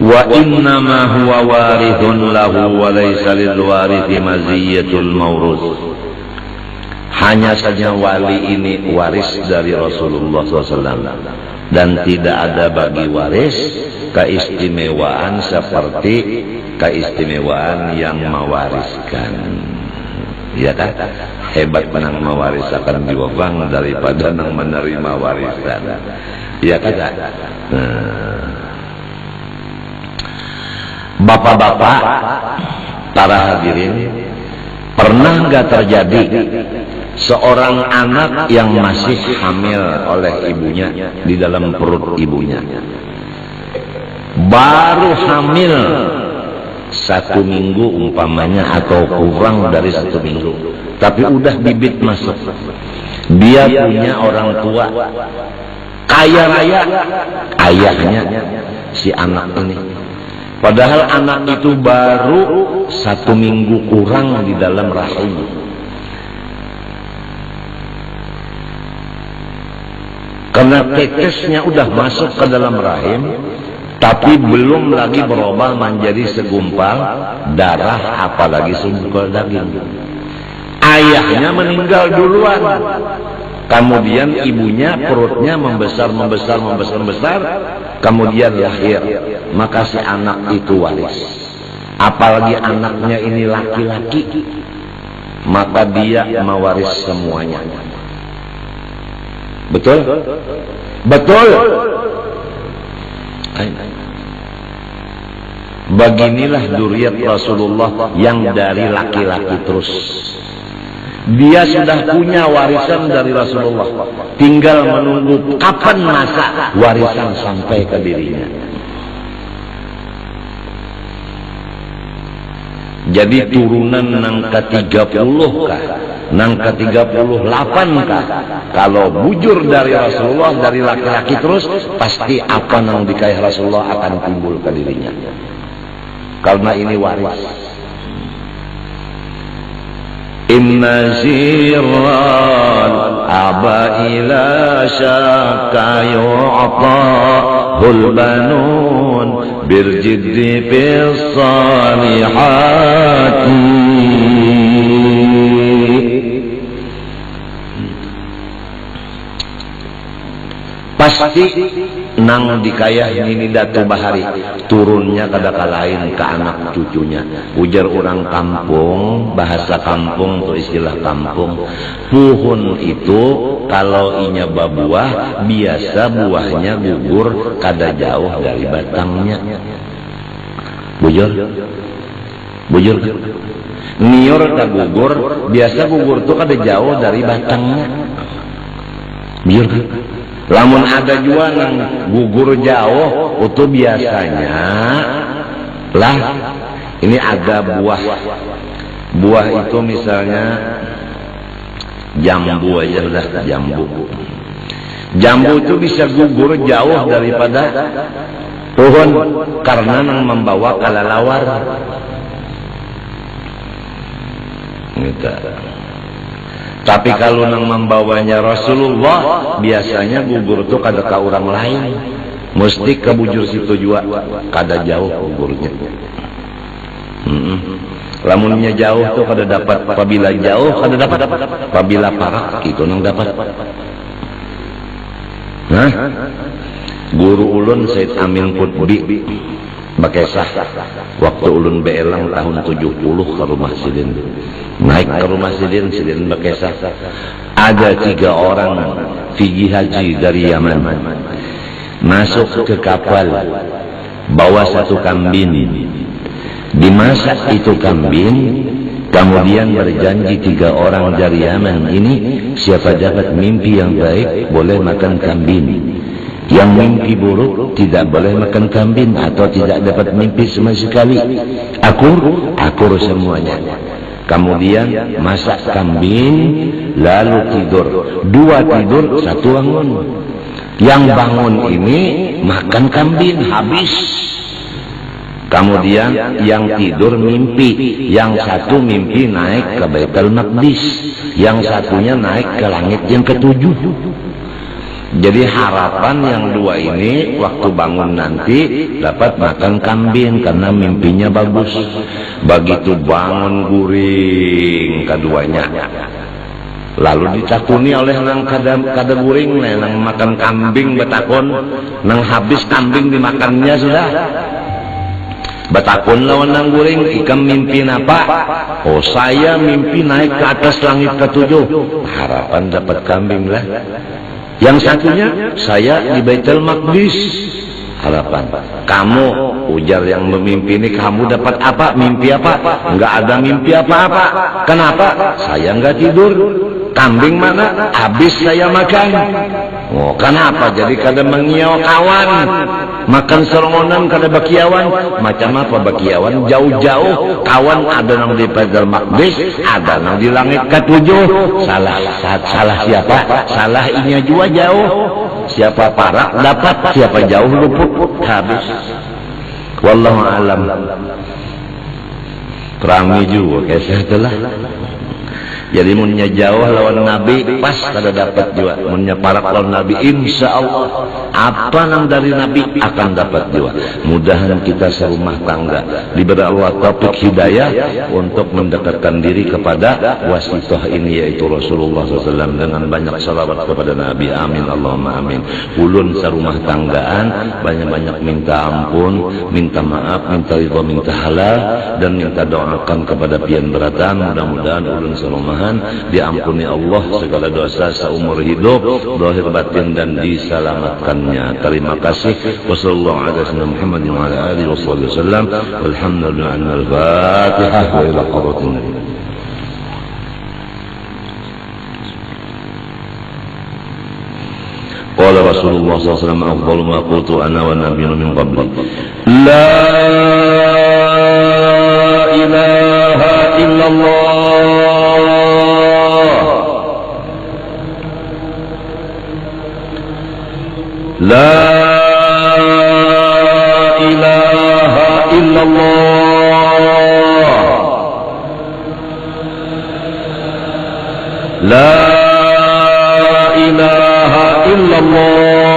Wa innama huwa warithun lahu wa laysa lil warithi maziyatul mawruz. Hanya saja wali ini waris dari Rasulullah SAW dan tidak ada bagi waris keistimewaan seperti keistimewaan yang mewariskan. Ya kan? Hebat menang mewarisakan jiwa bang daripada nang menerima warisan. Ya kan? Bapak-bapak, para hadirin, pernah nggak terjadi seorang anak yang masih hamil oleh ibunya di dalam perut ibunya, baru hamil 1 minggu umpamanya atau kurang dari 1 minggu, tapi udah bibit masuk. Dia punya orang tua kaya raya, ayahnya si anak ini, padahal anak itu baru 1 minggu kurang di dalam rahim. Karena tetesnya udah masuk ke dalam rahim, tapi belum lagi berubah menjadi segumpal darah, apalagi segumpal daging. Ayahnya meninggal duluan, kemudian ibunya perutnya membesar, kemudian lahir. Maka si anak itu waris. Apalagi anaknya ini laki-laki, maka dia mewaris semuanya. Betul? Betul. Beginilah dzurriyyat Rasulullah yang dari laki-laki terus. Dia sudah punya warisan dari Rasulullah, tinggal menunggu kapan masa warisan sampai ke dirinya. Jadi turunan nang ke-30 kah, nang ke-38 kah, kalau bujur dari Rasulullah dari laki-laki terus, pasti apa nang dikayah Rasulullah akan timbul ke dirinya. Karena ini waris. Inna zirral aba ila syaka yu'tahul banun birjiddi fis salihati. Pasti nang dikayah ini datu bahari turunnya kadaka lain ke anak cucunya. Ujar orang kampung, bahasa kampung atau istilah kampung, puhun itu kalau inya babuah biasa buahnya gugur kada jauh dari batangnya. Bujur nior ka gugur, biasa gugur tuh kada jauh dari batangnya. Bujur kan? Lamun ada juga yang gugur jauh, itu biasanya lah ini ada buah itu misalnya jambu aja lah, jambu itu bisa gugur jauh daripada pohon karena yang membawa kalalawar gitu. Tapi kalau nang membawanya Rasulullah, biasanya gugur itu kada ke orang lain, mesti ke bujur situ juga, kada jauh gugurnya. Lamunnya jauh tuh kada dapat, apabila jauh kada dapat, apabila parak itu nang dapat. Hah? Guru ulun Said Amin Qutbi Bakesah waktu ulun beelang tahun 70 ke rumah Sidin. Naik ke rumah Sidin Bakesah. Ada 3 orang fikih haji dari Yaman masuk ke kapal bawa 1 kambing. Dimasak itu kambing, kemudian berjanji 3 orang dari Yaman ini, siapa dapat mimpi yang baik boleh makan kambing, yang mimpi buruk tidak boleh makan kambing atau tidak dapat mimpi sama sekali. Akur semuanya. Kemudian masak kambing lalu tidur. 2 tidur, 1 bangun. Yang bangun ini makan kambing habis. Kemudian yang tidur mimpi, yang 1 mimpi naik ke Baitul Maqdis, yang 1-nya naik ke langit yang ke-7. Jadi harapan yang 2 ini waktu bangun nanti dapat makan kambing karena mimpinya bagus. Begitu bangun guring keduanya, lalu ditakuni oleh nang kada guring nang makan kambing betakon, nang habis kambing dimakannya sudah. Batakon lawan nang guring, ikam mimpi apa? Oh, saya mimpi naik ke atas langit ke-7. Harapan dapat kambing lah. Yang satunya, saya di Baitul Maqdis. Harapan. Kamu, ujar yang memimpi ini, kamu dapat apa? Mimpi apa? Enggak ada mimpi apa-apa. Kenapa? Saya enggak tidur. Kambing mana? Habis saya makan. Oh, kenapa? Jadi kada mengiau kawan. Makan serongonan kada bakiawan. Macam apa bakiawan? Jauh-jauh. Kawan ada nang di Baitul Maqdis, ada nang di langit ke-7. Salah siapa? Salah inya jua jauh. Siapa parah dapat, siapa jauh luput. Habis. Wallahu alam. Terami juga kisah itulah. Jadi munnya jauh lawan Nabi pas kada dapat juga. Munnya parak lawan Nabi insya Allah apa nang dari Nabi akan dapat juga. Mudahan kita serumah tangga diberi Allah taufik hidayah untuk mendekatkan diri kepada wasitah ini yaitu Rasulullah SAW dengan banyak salawat kepada Nabi. Amin Allahumma amin. Ulun serumah tanggaan banyak-banyak minta ampun, minta maaf, minta ridha, minta halal dan minta doakan kepada pian beratan. Mudah-mudahan ulun serumah diampuni Allah segala dosa seumur hidup, zahir batin dan diselamatkannya. Terima kasih. Wassallallahu ala sayyidina Muhammad wa ala alihi wasallam. Walhamdulillah. Al-Fatihah wa ila hadratin. Qala Rasulullah sallallahu alaihi wasallam afdalu ma qultu ana wa nabiyyun min qabli. La ilaha illallah. La ilaha illallah. La ilaha illallah.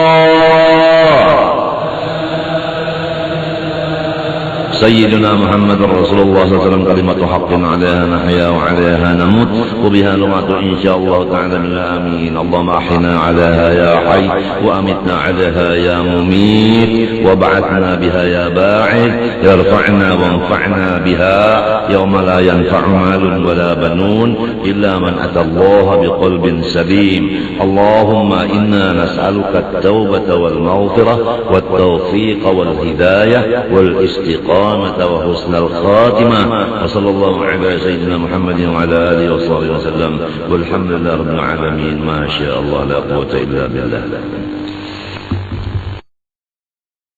Sayyidina Muhammad Rasulullah SAW kalimatu haqqin 'alaiha nahya wa 'alaiha namut wa biha lumatu insyaallah ta'ala bil amin. Allahumma ahyina 'alaiha ya hayy wa amitna 'alaiha ya mumit wa ba'athna biha ya ba'id yarfa'na wa anfa'na biha yawma la yanfa'u malun wa la banun illa man atallaha biqalbin salim. Allahumma inna nas'aluka at-taubata wal maghfirah wat tawfiq wal hidayah wal istiqamah وحسن الخاتمة وصلى الله على سيدنا محمد وعلى آله وصحبه وسلم والحمد لله رب العالمين. ما شاء الله لا قوة إلا بالله.